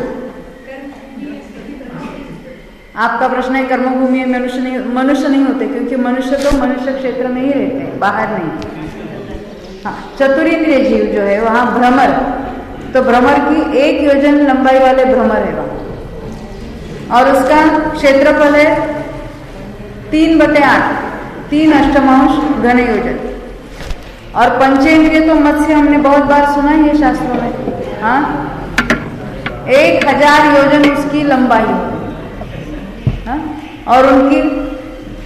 [SPEAKER 1] आपका प्रश्न है कर्मभूमि में मनुष्य नहीं होते, क्योंकि मनुष्य तो मनुष्य क्षेत्र में ही रहते हैं, बाहर नहीं। हाँ, चतुरिंद्रिय जीव जो है वहाँ भ्रमर, तो भ्रमर की 1 योजन लंबाई वाले भ्रमर है वहाँ, और उसका क्षेत्रफल है 3/8, 3 अष्टमांश घन योजन। और पंचेंद्रिय तो मत्स्य हमने बहुत बार सुना है शास्त्रों में। हाँ, 1000 योजन उसकी लंबाई है। हाँ, और उनकी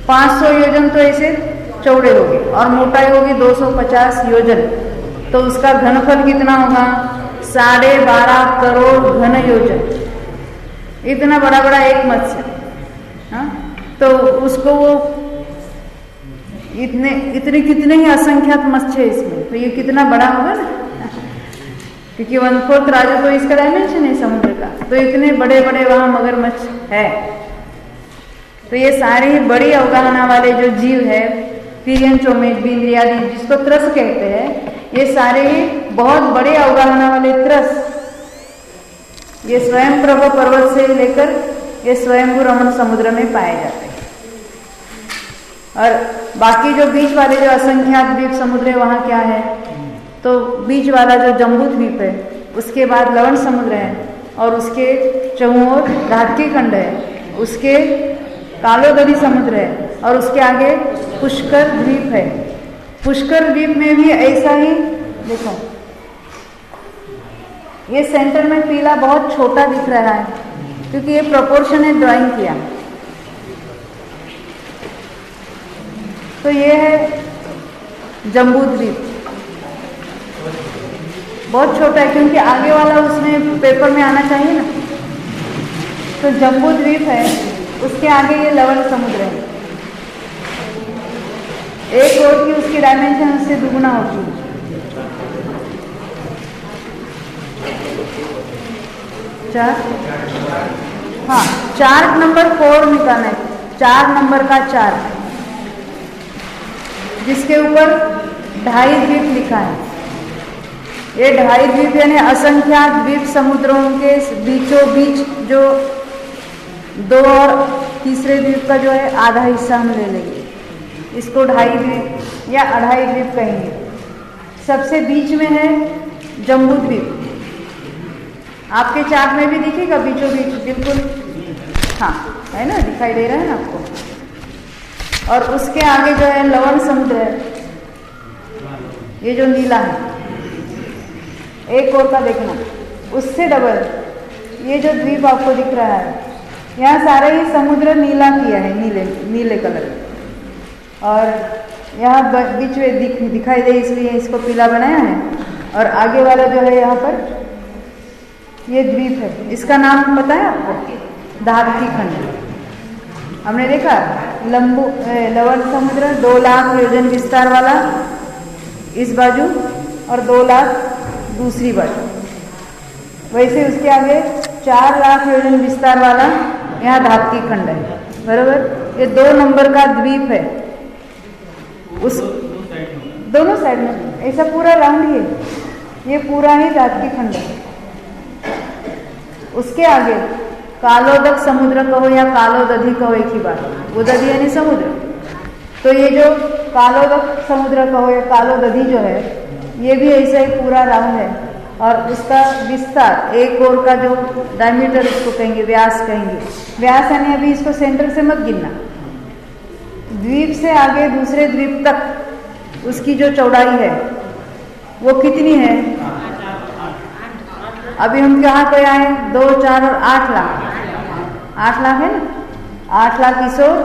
[SPEAKER 1] 500 योजन तो ऐसे चौड़े होगी, और मोटाई होगी 250 योजन। तो उसका घनफल कितना होगा? 12.5 करोड़ घन योजन, इतना बड़ा बड़ा एक मत्स्य। हाँ, तो उसको वो इतने कितने ही असंख्यात मत्स्य है इसमें, तो ये कितना बड़ा होगा ना, क्योंकि 1/4 राजू तो इसका डायमेंशन है समुद्र का, तो इतने बड़े बड़े वहाँ मगरमच्छ है। तो ये सारी बड़ी अवगाहना वाले जो जीव है, तिर्यंचोमेद, बिंद्रियादि, जिसको त्रस कहते हैं, ये सारे ही बहुत बड़े अवगाहना वाले त्रस, ये स्वयं प्रभ पर्वत से लेकर ये स्वयंभू रमण समुद्र में पाए जाते हैं। और बाकी जो बीच वाले जो असंख्यात द्वीप समुद्र है वहाँ क्या है? तो बीच वाला जो जम्बू द्वीप है, उसके बाद लवण समुद्र है, और उसके चौं ओर धातकी खंड है, उसके कालोदरी समुद्र है, और उसके आगे पुष्कर द्वीप है। पुष्कर द्वीप में भी ऐसा ही, देखो ये सेंटर में पीला बहुत छोटा दिख रहा है, क्योंकि ये प्रोपोर्शन है ड्राइंग किया। तो ये है जम्बू द्वीप, बहुत छोटा है, क्योंकि आगे वाला उसमें पेपर में आना चाहिए ना। तो जम्बू द्वीप है, उसके आगे ये लवण समुद्र है। एक ओर की उसकी डायमेंशन उससे दुगुना होती है। हाँ, चार्ट नंबर 4 निकालना है, 4 नंबर का चार्ट, जिसके ऊपर 2.5 द्वीप लिखा है। ये 2.5 द्वीप यानी असंख्यात द्वीप समुद्रों के बीचों बीच जो 2 और तीसरे द्वीप का जो है आधा हिस्सा हम ले लेंगे, इसको 2.5 द्वीप या 2.5 द्वीप कहेंगे। सबसे बीच में है जम्बू द्वीप, आपके चार्ट में भी दिखेगा बीचों बीच, बिल्कुल। हाँ, है ना, दिखाई दे रहा है ना आपको। और उसके आगे जो है लवण समुद्र है, ये जो नीला है, एक और का देखना, उससे डबल ये जो द्वीप आपको दिख रहा है, यहाँ सारे ही समुद्र नीला किया है, नीले कलर। और यहाँ बीच में दिखाई दे इसलिए इसको पीला बनाया है। और आगे वाला जो है यहाँ पर ये द्वीप है, इसका नाम पता है आपको? धातकी खंड। हमने देखा लवण समुद्र 2 लाख योजन विस्तार वाला इस बाजू और 2 लाख दूसरी बाजू, वैसे उसके आगे 4 लाख योजन विस्तार वाला यहाँ धातकी खंड है, बराबर। ये 2 नंबर का द्वीप है, उस दोनों साइड में ऐसा पूरा राउंड ही है, ये पूरा ही धातकी खंड है। उसके आगे कालोदक समुद्र कहो या कालोदधि कहो, एक ही बात। उदधि यानी समुद्र, तो ये जो कालोदक समुद्र कहो या कालोदधि जो है, ये भी ऐसा ही पूरा राउंड है। और उसका विस्तार, एक ओर का जो डायमीटर उसको कहेंगे, व्यास कहेंगे। व्यास यानी अभी इसको सेंटर से मत गिनना, द्वीप से आगे दूसरे द्वीप तक उसकी जो चौड़ाई है वो कितनी है? अभी हम कहाँ पे आए? 2, 4 और 8 लाख। 8 लाख है ना, 8 लाख इस ओर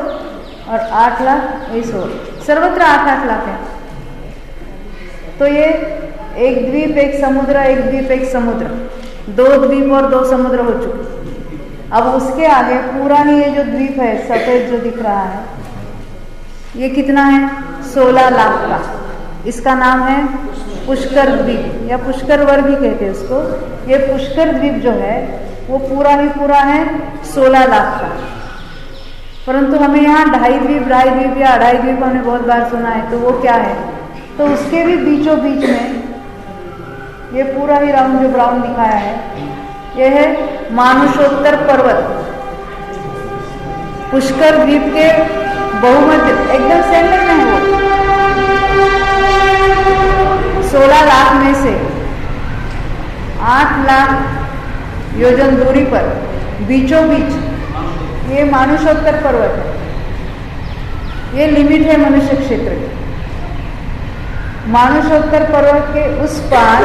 [SPEAKER 1] और 8 लाख इस ओर, सर्वत्र 8-8 लाख है। तो ये एक द्वीप एक समुद्र, एक द्वीप एक समुद्र, 2 द्वीप और 2 समुद्र हो चुके। अब उसके आगे पूरा ही ये जो द्वीप है सफेद जो दिख रहा है, ये कितना है? 16 लाख का। इसका नाम है पुष्कर द्वीप या पुष्कर वर भी कहते हैं उसको। ये पुष्कर द्वीप जो है वो पूरा ही पूरा है 16 लाख का। परंतु हमें यहाँ 2.5 द्वीप या 2.5 द्वीप हमने बहुत बार सुना है, तो वो क्या है? तो उसके भी बीचों बीच में ये पूरा ही राउंड जो ब्राउन दिखाया है, ये है मानुषोत्तर पर्वत। पुष्कर द्वीप के बहुमध्य एकदम सेंटर में है वो। 16 लाख में से 8 लाख योजन दूरी पर बीचों बीच ये मानुषोत्तर पर्वत है। ये लिमिट है मनुष्य क्षेत्र की। मानुषोत्तर पर्वत के उस पार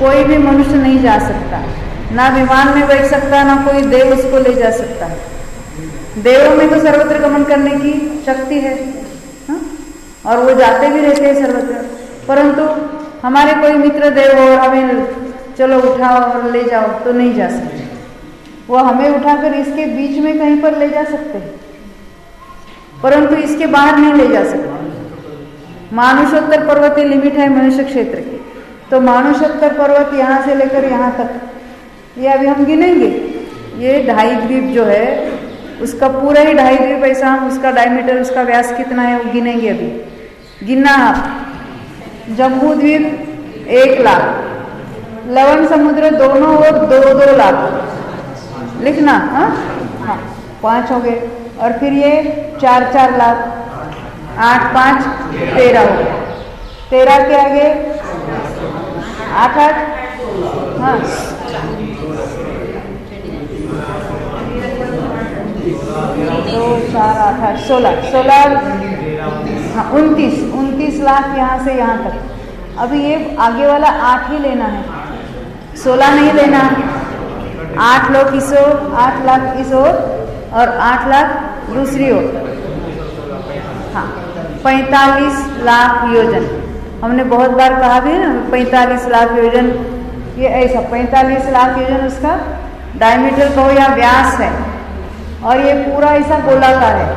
[SPEAKER 1] कोई भी मनुष्य नहीं जा सकता, ना विमान में बैठ सकता, ना कोई देव उसको ले जा सकता। देवों में तो सर्वत्र गमन करने की शक्ति है, हा? और वो जाते भी रहते हैं सर्वत्र। परंतु हमारे कोई मित्र देव और हमें चलो उठाओ और ले जाओ तो नहीं जा सकते। वो हमें उठाकर इसके बीच में कहीं पर ले जा सकते हैं, परंतु इसके बाहर नहीं ले जा सकते। मानुषोत्तर पर्वत लिमिट है मनुष्य क्षेत्र की। तो मानुषोत्तर पर्वत यहाँ से लेकर यहाँ तक, ये अभी हम गिनेंगे। ये 2.5 द्वीप जो है उसका पूरा ही 2.5 द्वीप, ऐसा हम उसका डायमीटर, उसका व्यास कितना है वो गिनेंगे। अभी गिनना आप। जम्बू द्वीप 1 लाख, लवण समुद्र दोनों ओर 2-2 लाख लिखना। हाँ, 5 हो गए। और फिर ये 4-4 लाख, 8-5 13 हो गए। 13 के आगे 8-8, हाँ 2, 4, 8, 8, 16, हाँ 29 लाख यहाँ से यहाँ तक। अभी ये आगे वाला 8 ही लेना है, 16 नहीं लेना। 8 लोग इस ओर, 8 लाख इस ओर और 8 लाख दूसरी ओर। हाँ, 45 लाख योजन। हमने बहुत बार कहा भी है ना, 45 लाख योजन। ये ऐसा 45 लाख योजन उसका डायमीटर कहो या व्यास है। और ये पूरा ऐसा गोलाकार है,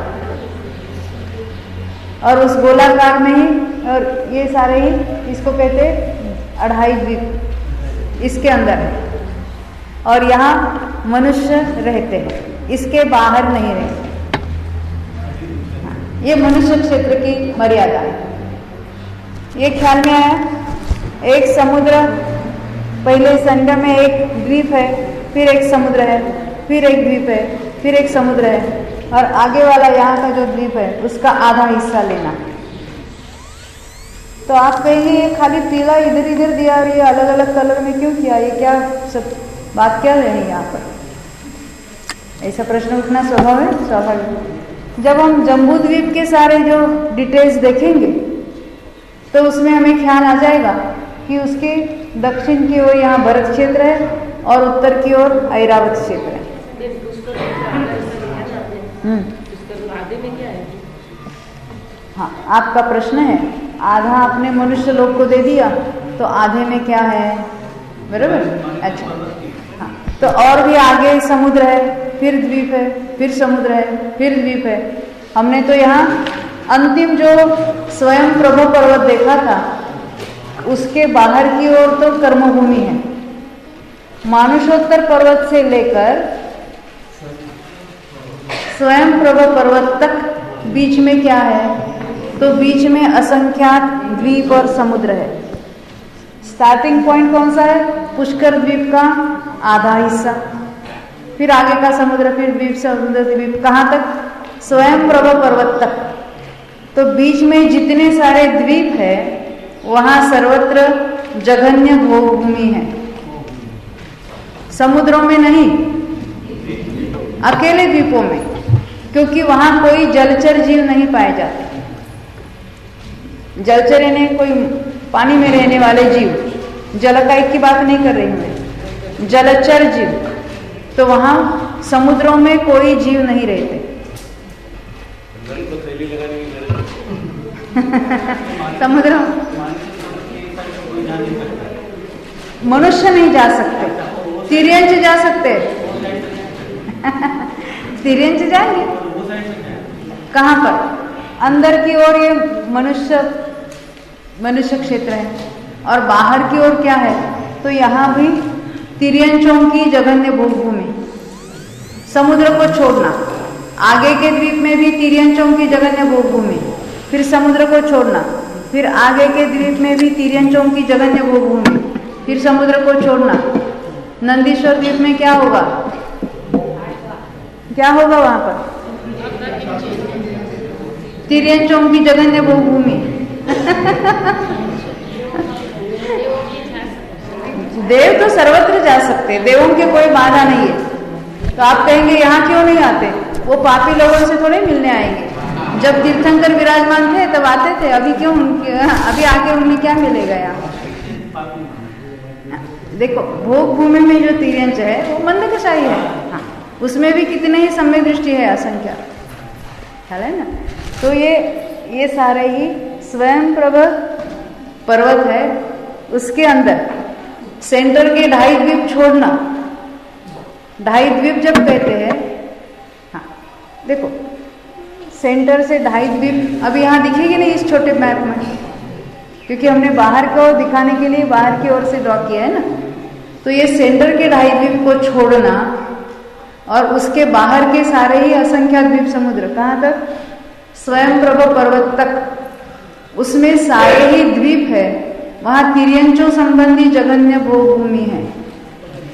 [SPEAKER 1] और उस गोलाकार में ही, और ये सारे ही इसको कहते हैं 2.5 द्वीप इसके अंदर है। और यहाँ मनुष्य रहते हैं, इसके बाहर नहीं रहते। ये मनुष्य क्षेत्र की मर्यादा है। ये ख्याल में आया? एक समुद्र, पहले संगम में एक द्वीप है, फिर एक समुद्र है, फिर एक द्वीप है, फिर एक समुद्र है, और आगे वाला यहाँ का जो द्वीप है उसका आधा हिस्सा लेना। तो आप कहेंगे ये खाली पीला इधर इधर दिया और ये अलग अलग कलर में क्यों किया, ये क्या सब बात क्या है यहाँ पर? ऐसा प्रश्न उठना स्वाभाविक। जब हम जम्बू द्वीप के सारे जो डिटेल्स देखेंगे तो उसमें हमें ख्याल आ जाएगा कि उसके दक्षिण की ओर यहाँ भरत क्षेत्र है और उत्तर की ओर ऐरावत क्षेत्र है। हाँ, आपका प्रश्न है आधा आपने मनुष्य लोक को दे दिया तो आधे में क्या है, बराबर? अच्छा, हाँ, तो और भी आगे समुद्र है, फिर द्वीप है, फिर समुद्र है, फिर द्वीप है। हमने तो यहाँ अंतिम जो स्वयं प्रभु पर्वत देखा था उसके बाहर की ओर तो कर्मभूमि है। मानुषोत्तर पर्वत से लेकर स्वयं प्रभु पर्वत तक बीच में क्या है? तो बीच में असंख्यात द्वीप और समुद्र है। स्टार्टिंग पॉइंट कौन सा है? पुष्कर द्वीप का आधा हिस्सा, फिर आगे का समुद्र, फिर द्वीप, समुद्र, द्वीप, कहाँ तक? स्वयं प्रभु पर्वत तक। तो बीच में जितने सारे द्वीप है वहाँ सर्वत्र जघन्य भोगभूमि है। समुद्रों में नहीं, अकेले द्वीपों में, क्योंकि वहाँ कोई जलचर जीव नहीं पाए जाते। जलचर यानी कोई पानी में रहने वाले जीव, जलकाय की बात नहीं कर रही हूँ मैं, जलचर जीव। तो वहाँ समुद्रों में कोई जीव नहीं रहते। समुद्र मनुष्य नहीं जा सकते, तिर्यंच जा सकते। तिर्यंच जाएंगे कहाँ पर? अंदर की ओर ये मनुष्य क्षेत्र है और बाहर की ओर क्या है? तो यहाँ भी तिर्यंचों की जघन्य भोगभूमि। समुद्र को छोड़ना, आगे के द्वीप में भी तिर्यंचों की जघन्य भोगभूमि, फिर समुद्र को छोड़ना, फिर आगे के द्वीप में भी तिर्यंचों की जघन्य भोगभूमि, फिर समुद्र को छोड़ना। नंदीश्वर द्वीप में क्या होगा? क्या होगा वहां पर? तिर्यंचों की जघन्य भोगभूमि। देव तो सर्वत्र जा सकते, देवों की कोई बाधा नहीं है। तो आप कहेंगे यहाँ क्यों नहीं आते? वो पापी लोगों से थोड़े मिलने आएंगे। जब तीर्थंकर विराजमान थे तब आते थे, अभी क्यों? अभी आके उन्हें क्या मिलेगा यहाँ? देखो, भोग भूमि में जो तिर्यंच है वो मंदकशाही है। हाँ, उसमें भी कितने ही सम्यक दृष्टि है, असंख्या, ख्याल है ना? तो ये सारे ही स्वयं प्रभ पर्वत है। उसके अंदर सेंटर के 2.5 द्वीप छोड़ना, 2.5 द्वीप जब कहते हैं, हाँ देखो, सेंटर से 2.5 द्वीप अभी यहाँ दिखेगी नहीं इस छोटे मैप में, क्योंकि हमने बाहर को दिखाने के लिए बाहर की ओर से ड्रॉ किया है ना। तो ये सेंटर के 2.5 द्वीप को छोड़ना और उसके बाहर के सारे ही असंख्यात द्वीप समुद्र, कहाँ तक? स्वयं प्रभ पर्वत तक, उसमें सारे ही द्वीप है। वहाँ तिर्यंचों संबंधी जघन्य भोगभूमि है।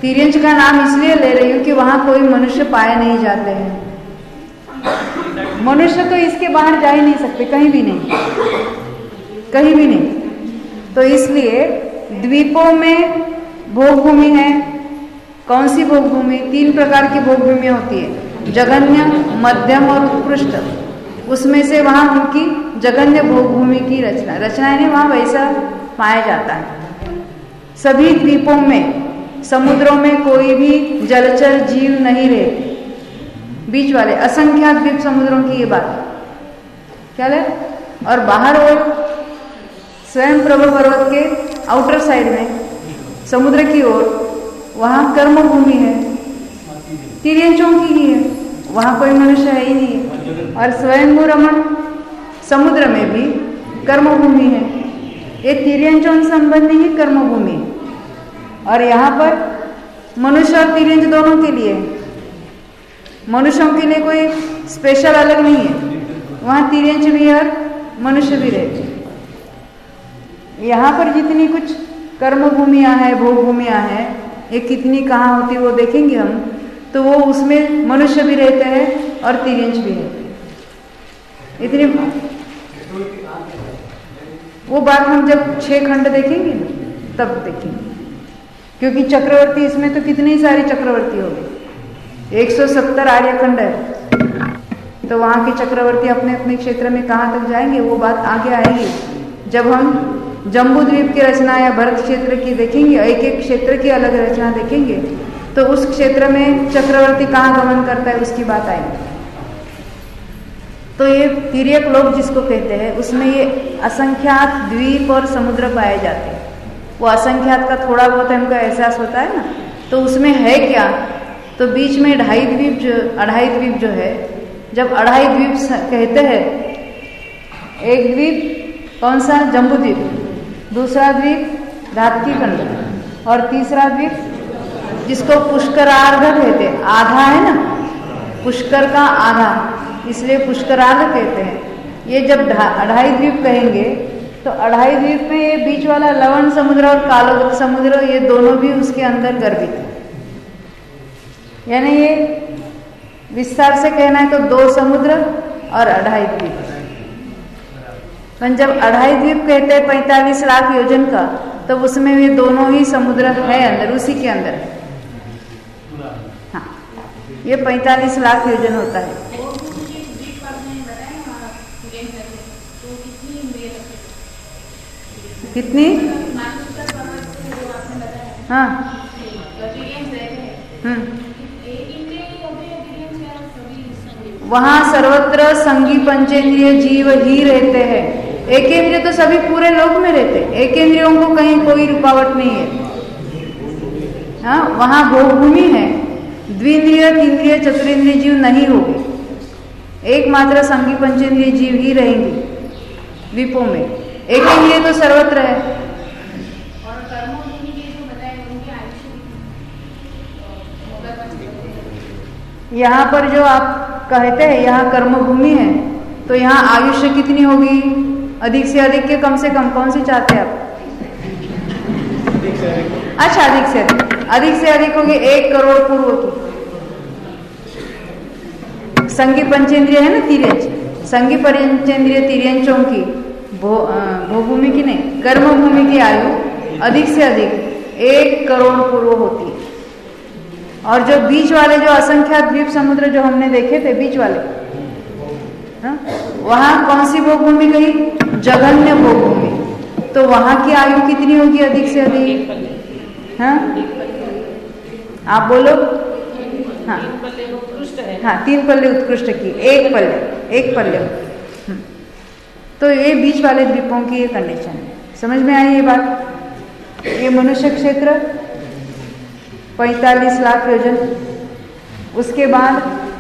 [SPEAKER 1] तिर्यंच का नाम इसलिए ले रही हूँ कि वहाँ कोई मनुष्य पाए नहीं जाते हैं। मनुष्य तो इसके बाहर जा ही नहीं सकते, कहीं भी नहीं, कहीं भी नहीं। तो इसलिए द्वीपों में भोगभूमि है। कौन सी भोगभूमि? 3 प्रकार की भोगभूमि होती है, जघन्य, मध्यम और उत्कृष्ट। उसमें से वहाँ उनकी जघन्य भोगभूमि की रचना यानी वहाँ वैसा पाया जाता है। सभी द्वीपों में, समुद्रों में कोई भी जलचर जीव नहीं रहते। बीच वाले असंख्यात द्वीप समुद्रों की ये बात क्या है। और बाहर और स्वयं प्रभ पर्वत के आउटर साइड में समुद्र की ओर, वहाँ कर्म भूमि है, तिर्यंचों की ही है, वहाँ कोई मनुष्य है ही नहीं है। और स्वयं रमण समुद्र में भी कर्म भूमि है। ये तिर्यंचों संबंधी ही कर्म भूमि है। और यहाँ पर मनुष्य और तिर्यंच दोनों के लिए, मनुष्यों के लिए कोई स्पेशल अलग नहीं है। वहाँ तिर्यंच भी और मनुष्य भी रहते हैं। यहाँ पर जितनी कुछ कर्म भूमियाँ हैं, भोग भूमियाँ हैं, ये कितनी कहाँ होती वो देखेंगे हम। तो वो उसमें मनुष्य भी रहते हैं और तिर्यंच भी है। इतनी वो बात हम जब 6 खंड देखेंगे ना तब देखेंगे। क्योंकि चक्रवर्ती इसमें तो कितनी सारी चक्रवर्ती हो गई, 170 आर्यखंड है, तो वहाँ के चक्रवर्ती अपने अपने क्षेत्र में कहाँ तक जाएंगे, वो बात आगे आएगी जब हम जम्बूद्वीप की रचना या भरत क्षेत्र की देखेंगे, एक एक क्षेत्र की अलग रचना देखेंगे, तो उस क्षेत्र में चक्रवर्ती कहाँ गमन करता है उसकी बात आएगी। तो ये तिर्यक लोक जिसको कहते हैं उसमें ये असंख्यात द्वीप और समुद्र पाए जाते हैं। वो असंख्यात का थोड़ा बहुत हमको एहसास होता है ना, तो उसमें है क्या, तो बीच में अढ़ाई द्वीप जो है, जब अढ़ाई द्वीप कहते हैं, एक द्वीप कौन सा, जम्बूद्वीप, दूसरा द्वीप धात्कीखंड और तीसरा द्वीप जिसको पुष्करार्ध कहते हैं, आधा है ना, पुष्कर का आधा, इसलिए पुष्करार्ध कहते हैं। ये जब अढ़ाई द्वीप कहेंगे तो अढ़ाई द्वीप में ये बीच वाला लवण समुद्र और कालोदक समुद्र, ये दोनों भी उसके अंदर गर्भित है। यानी ये विस्तार से कहना है तो 2 समुद्र और अढ़ाई द्वीप। जब अढ़ाई द्वीप कहते हैं 45 लाख योजन का, तो उसमें ये दोनों ही समुद्र है अंदर, उसी के अंदर है। हाँ, ये 45 लाख योजन होता है। कितनी? हाँ, वहाँ सर्वत्र संगी पंचेंद्रिय जीव ही रहते हैं। एक इंद्रिय तो सभी पूरे लोक में रहते हैं, एक इंद्रियों को कहीं कोई रुकावट नहीं है। हाँ, वहाँ भोगभूमि है, द्विंद्रिय तीन्द्रिय चतुरेंद्रिय जीव नहीं होगी, एकमात्र संगी पंचेंद्रिय जीव ही रहेंगे द्वीपों में। एक इंद्रिय तो सर्वत्र है।
[SPEAKER 2] और कर्मभूमि के जो बताए उनके आयुष्य
[SPEAKER 1] यहाँ पर जो आप कहते हैं यहाँ कर्मभूमि है, तो यहाँ आयुष्य कितनी होगी, अधिक से अधिक के कम से कम, कौन सी चाहते हैं आप? अच्छा, अधिक से अधिक होगी 1 करोड़ पूर्व की। संगी पंचेंद्रिय है ना तिर्यंच, संगी पंचेंद्रिय तिर्यंचों की भोभूमि की नहीं, कर्मभूमि की आयु अधिक से अधिक 1 करोड़ पूर्व होती है। और जो बीच वाले जो असंख्यात द्वीप समुद्र जो हमने देखे थे बीच वाले, वहां कौन सी भोगभूमि गई? जघन्य भोगभूमि। तो वहां की आयु कितनी होगी अधिक से अधिक? हाँ, आप बोलो। हाँ, 3 पल्ले उत्कृष्ट की, 1 पल्ले। तो ये बीच वाले द्वीपों की ये कंडीशन है। समझ में आई ये बात? ये मनुष्य क्षेत्र 45 लाख योजन, उसके बाद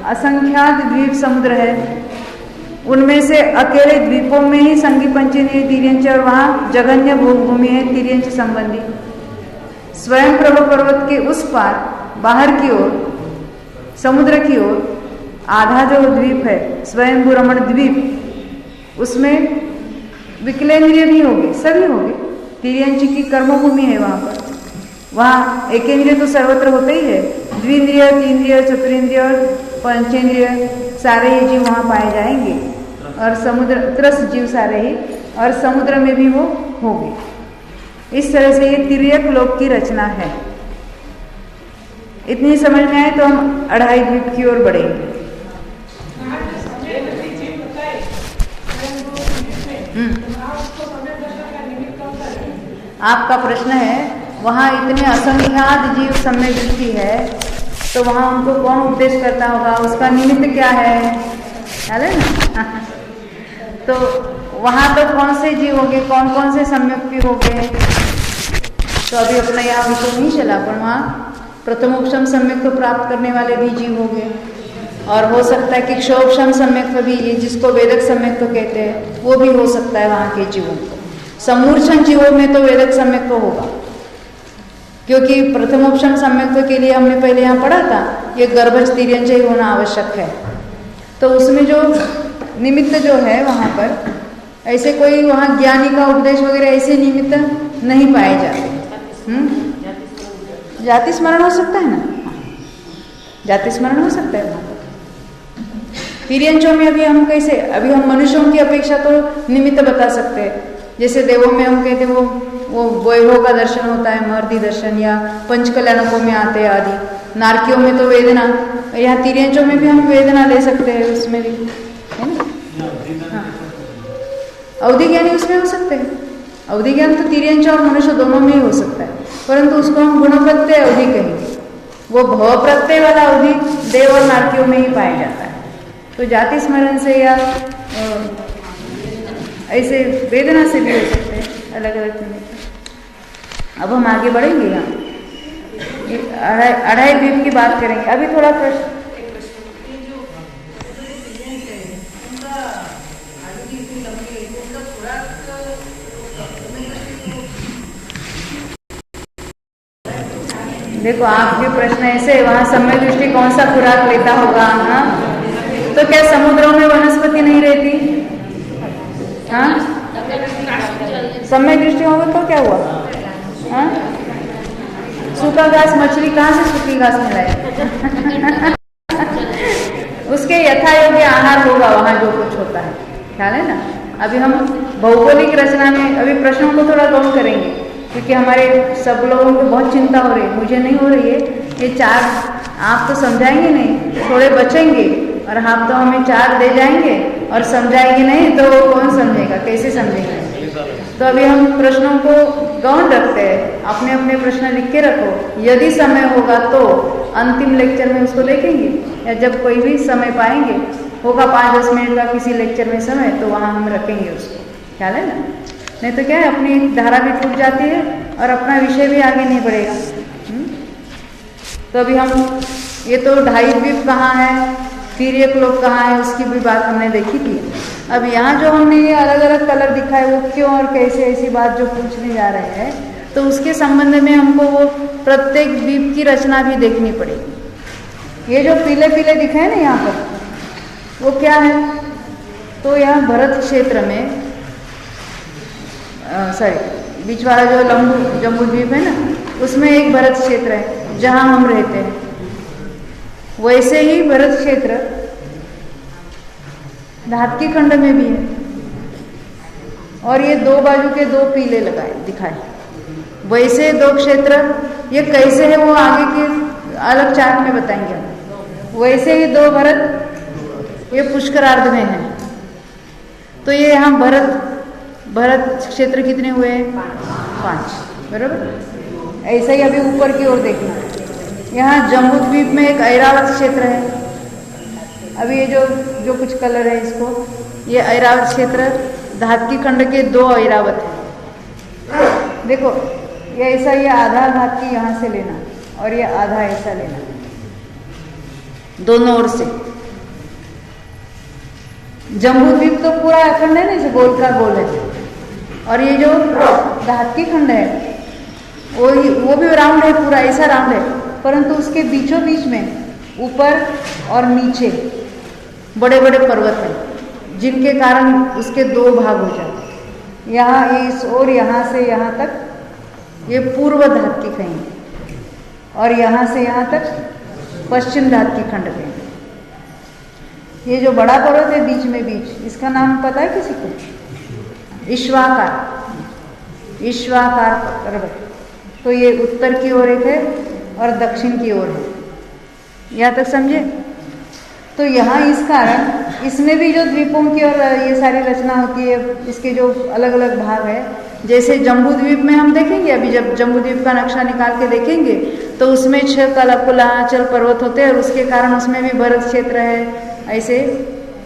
[SPEAKER 1] असंख्यात द्वीप समुद्र है, उनमें से अकेले द्वीपों में ही संगी पंचेंद्रिय तिर्यंच और वहाँ जघन्य भूमि है तिर्यंच संबंधी। स्वयं प्रभ पर्वत के उस पार बाहर की ओर समुद्र की ओर आधा जो द्वीप है स्वयं रमण द्वीप, उसमें विकलेंद्रिय भी होगी, सभी होगी। तिर्यंच की कर्मभूमि है वहाँ पर। वहाँ एकेंद्रिय तो सर्वत्र होते ही है, द्विंद्रिय तीन्द्रिय चतुरेंद्रिय और पंचेंद्रिय सारे ही जीव वहाँ पाए जाएंगे, और समुद्र त्रस जीव सारे ही, और समुद्र में भी वो होगी। इस तरह से ये तिर्यक लोक की रचना है। इतनी समझ में आए तो हम अढ़ाई द्वीप की ओर बढ़ेंगे। आपका प्रश्न है वहाँ इतने असंख्यात जीव सम्यक दृष्टि है, तो वहाँ उनको कौन उपदेश करता होगा, उसका निमित्त क्या है ना? तो वहाँ तो कौन से जीव होंगे, कौन कौन से सम्यक भी होंगे, तो अभी अपना यहाँ विषय नहीं चला, पर वहाँ प्रथमोपशम सम्यक तो प्राप्त करने वाले भी जीव होंगे, और हो सकता है कि क्षोभशम सम्यक भी, ये जिसको वेदक सम्यक तो कहते हैं, वो भी हो सकता है वहाँ के जीवों को। समूर्छन जीवों में तो वेदक सम्यक तो होगा, क्योंकि प्रथमोपशम सम्यक के लिए हमने पहले यहाँ पढ़ा था ये गर्भज तिर्यंच ही होना आवश्यक है। तो उसमें जो निमित्त जो है वहाँ पर ऐसे कोई वहाँ ज्ञानी का उपदेश वगैरह ऐसे निमित्त नहीं पाए जाते। जाति स्मरण हो सकता है ना, जाति स्मरण हो सकता है वहाँ पर। तिर्यंचों में अभी हम कैसे, अभी हम मनुष्यों की अपेक्षा तो निमित्त बता सकते हैं। जैसे देवों में हम कहते वो वो वैभव का दर्शन होता है, महर्ति दर्शन, या पंचकल्याणकों में आते हैं आदि। नारकियों में तो वेदना, यहाँ तिर्यंचों में भी हम वेदना ले सकते हैं, उसमें भी है ना। हाँ, अवधि ज्ञानी उसमें हो सकते हैं। अवधि ज्ञान तो तिर्यंच और मनुष्य दोनों में ही हो सकता है, परंतु उसको हम गुण प्रत्यय अवधि कहेंगे। वो भव प्रत्यय वाला अवधि देव और नारकियों में ही पाया जाता है। तो जाति स्मरण से या ऐसे वेदना से भी हो सकते हैं, अलग अलग निमित्त। अब हम आगे बढ़ेंगे, यहाँ अढ़ाई बीप की बात करेंगे। अभी थोड़ा प्रश्न, देखो आपके प्रश्न ऐसे, वहाँ सम्यक दृष्टि कौन सा खुराक लेता होगा? हाँ, तो क्या समुद्रों में वनस्पति नहीं रहती? हाँ, सम्यक दृष्टि होगा तो क्या हुआ? हाँ, सूखा घास, मछली कहाँ से सूखी घास मिलाए? उसके यथा योग्य आहार होगा वहाँ जो कुछ होता है, ख्याल है ना। अभी हम भौगोलिक रचना में अभी प्रश्नों को थोड़ा गौर करेंगे, क्योंकि हमारे सब लोगों को बहुत चिंता हो रही है, मुझे नहीं हो रही है। ये 4 आप तो समझाएंगे नहीं, थोड़े बचेंगे, और आप तो हमें 4 दे जाएंगे और समझाएंगे नहीं, तो कौन समझेगा, कैसे समझेगा? तो अभी हम प्रश्नों को गौण रखते हैं, अपने अपने प्रश्न लिख के रखो। यदि समय होगा तो अंतिम लेक्चर में उसको देखेंगे, या जब कोई भी समय पाएंगे, होगा 5-10 मिनट का किसी लेक्चर में समय, तो वहाँ हम रखेंगे उसको, ख्याल है ना। नहीं तो क्या है, अपनी धारा भी टूट जाती है और अपना विषय भी आगे नहीं बढ़ेगा। तो अभी हम ये तो 2.5 द्वीप कहाँ है, फिर एक लोग कहाँ है, उसकी भी बात हमने देखी थी। अब यहाँ जो हमने ये अलग अलग कलर दिखाए, वो क्यों और कैसे, ऐसी बात जो पूछने जा रहे हैं, तो उसके संबंध में हमको वो प्रत्येक द्वीप की रचना भी देखनी पड़ेगी। ये जो पीले पीले दिखाए ना यहाँ पर, वो क्या है? तो यहाँ भरत क्षेत्र में, सॉरी, बीच वाला जो जम्बू द्वीप है ना, उसमें एक भरत क्षेत्र है जहाँ हम रहते हैं। वैसे ही भरत क्षेत्र धातकी खंड में भी है, और ये 2 बाजू के 2 पीले लगाए दिखाए। वैसे 2 क्षेत्र, ये कैसे है वो आगे के अलग चार्ट में बताएंगे हम। वैसे ही 2 भरत ये पुष्करार्ध में है। तो ये यहाँ भरत क्षेत्र कितने हुए? 5, बराबर। ऐसा ही अभी ऊपर की ओर देखना, यहाँ जम्बू द्वीप में एक ऐरावत क्षेत्र है। अभी ये जो कुछ कलर है इसको, ये ऐरावत क्षेत्र धातकी खंड के 2 ऐरावत है। देखो ये ऐसा, ये आधा धातकी यहाँ से लेना और ये आधा ऐसा लेना, दोनों ओर से। जम्बू द्वीप तो पूरा अखंड है ना, इसे गोल का गोल है, और ये जो धातकी खंड है वो भी राउंड है, पूरा ऐसा राउंड है, परंतु उसके बीचों बीच में ऊपर और नीचे बड़े बड़े पर्वत हैं, जिनके कारण उसके 2 भाग हो जाते हैं। यहाँ इस और यहाँ से यहाँ तक ये पूर्व धातकी खंड, और यहाँ से यहाँ तक पश्चिम धातकी खंड है। ये जो बड़ा पर्वत है बीच में बीच, इसका नाम पता है किसी को? ईश्वाकार पर्वत। तो ये उत्तर की ओर एक है और दक्षिण की ओर है, यहाँ तक समझे? तो यहाँ इस कारण इसमें भी जो द्वीपों की और ये सारी रचना होती है, इसके जो अलग अलग भाग है, जैसे जम्बू द्वीप में हम देखेंगे, अभी जब जम्बू द्वीप का नक्शा निकाल के देखेंगे तो उसमें 6 कुलाचल पर्वत होते हैं, और उसके कारण उसमें भी भरत क्षेत्र है। ऐसे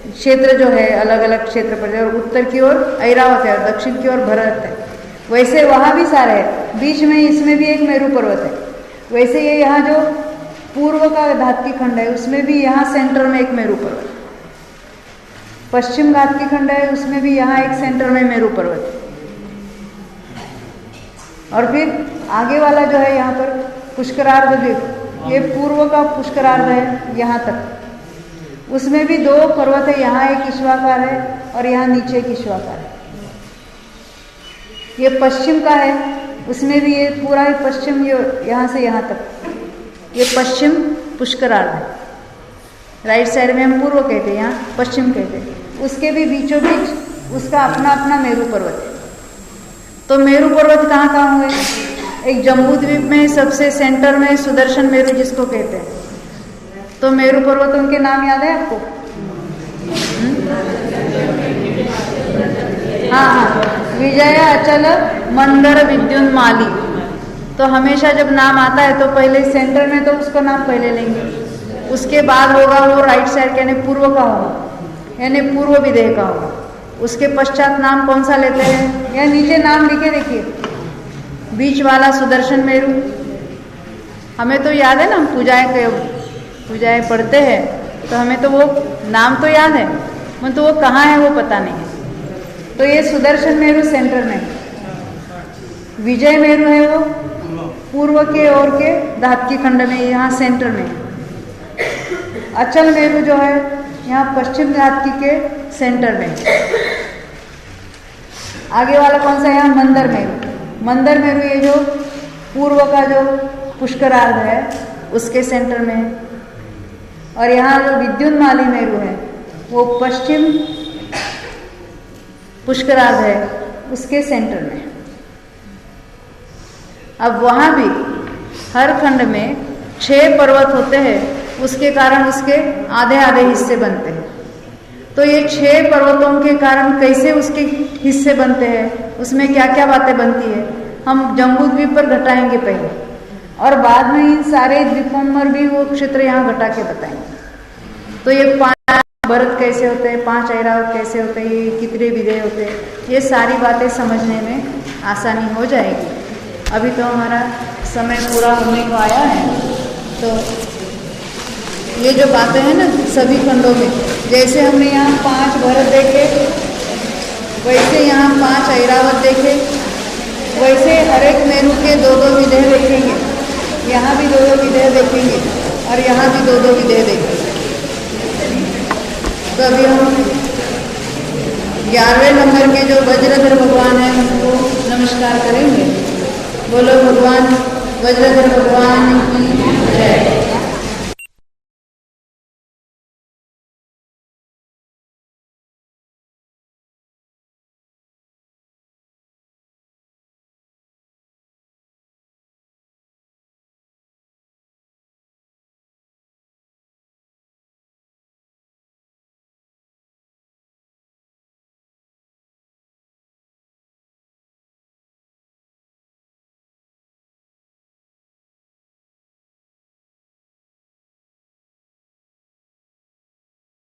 [SPEAKER 1] क्षेत्र जो है अलग अलग क्षेत्र पर, और उत्तर की ओर ऐरावत है और दक्षिण की ओर भरत है। वैसे वहाँ भी सारे है, बीच में इसमें भी एक मेरू पर्वत है। वैसे ये यहाँ जो पूर्व का धातकी खंड है, उसमें भी यहाँ सेंटर में एक मेरू पर्वत, पश्चिम धातकी खंड है, उसमें भी यहाँ एक सेंटर में मेरू पर्वत, और फिर आगे वाला जो है यहाँ पर पुष्करार्ध द्वीप, ये पूर्व का पुष्करार्ध है यहाँ तक। उसमें भी 2 पर्वत है, यहाँ एक ईश्वाकार है और यहाँ नीचे एक ईश्वाकार है। ये पश्चिम का है, उसमें भी ये पूरा है पश्चिम, ये यहाँ से यहाँ तक ये पश्चिम पुष्करार्ध है। राइट साइड में हम पूर्व कहते हैं, यहाँ पश्चिम कहते हैं। उसके भी बीचों बीच उसका अपना अपना मेरू पर्वत है। तो मेरु पर्वत कहाँ कहाँ हुए? एक जम्बू द्वीप में सबसे सेंटर में सुदर्शन मेरु जिसको कहते हैं। तो मेरु पर्वतों के नाम याद है आपको? हाँ, विजय, अचल, मंदर, विद्युन्माली। तो हमेशा जब नाम आता है तो पहले सेंटर में तो उसका नाम पहले लेंगे, उसके बाद होगा वो राइट साइड यानी पूर्व का होगा, यानी पूर्व विदेह का होगा। उसके पश्चात नाम कौन सा लेते हैं? या नीचे नाम लिखे देखिए, बीच वाला सुदर्शन मेरु। हमें तो याद है ना, हम पूजाएं पढ़ते हैं तो हमें तो वो नाम तो याद है, मतलब तो वो कहाँ है वो पता नहीं है। तो ये सुदर्शन मेरु सेंटर में, विजय मेरु है वो पूर्व के ओर के धातकी खंड में, यहाँ सेंटर में। अचल मेरु जो है यहाँ पश्चिम धातकी के सेंटर में। आगे वाला कौन सा? यहाँ मंदर मेरु। मंदर मेरु ये जो पूर्व का जो पुष्करार्ध है उसके सेंटर में। और यहाँ जो विद्युन्माली मेरु है वो पश्चिम पुष्करार्ध है उसके सेंटर में। अब वहाँ भी हर खंड में 6 पर्वत होते हैं, उसके कारण उसके आधे आधे हिस्से बनते हैं। तो ये 6 पर्वतों के कारण कैसे उसके हिस्से बनते हैं, उसमें क्या क्या बातें बनती है, हम जम्बू द्वीप पर घटाएंगे पहले, और बाद में इन सारे द्वीपों पर भी वो क्षेत्र यहाँ घटा के बताएंगे। तो ये 5 भरत कैसे होते हैं, 5 ऐरावत कैसे होते हैं, ये कितने विधेय होते हैं, ये सारी बातें समझने में आसानी हो जाएगी। अभी तो हमारा समय पूरा होने को आया है, तो ये जो बातें हैं ना सभी खंडों में, जैसे हमने यहाँ 5 भरत देखे, वैसे यहाँ 5 ऐरावत देखे, वैसे हर एक मेरु के 2-2 विधेय देखेंगे, यहाँ भी 2-2 विधेय देखेंगे, और यहाँ भी 2-2 विधेय देखेंगे। तो अभी हम 11वें नंबर के जो वज्रधर भगवान हैं उनको नमस्कार करेंगे। बोलो भगवान वज्रधर भगवान की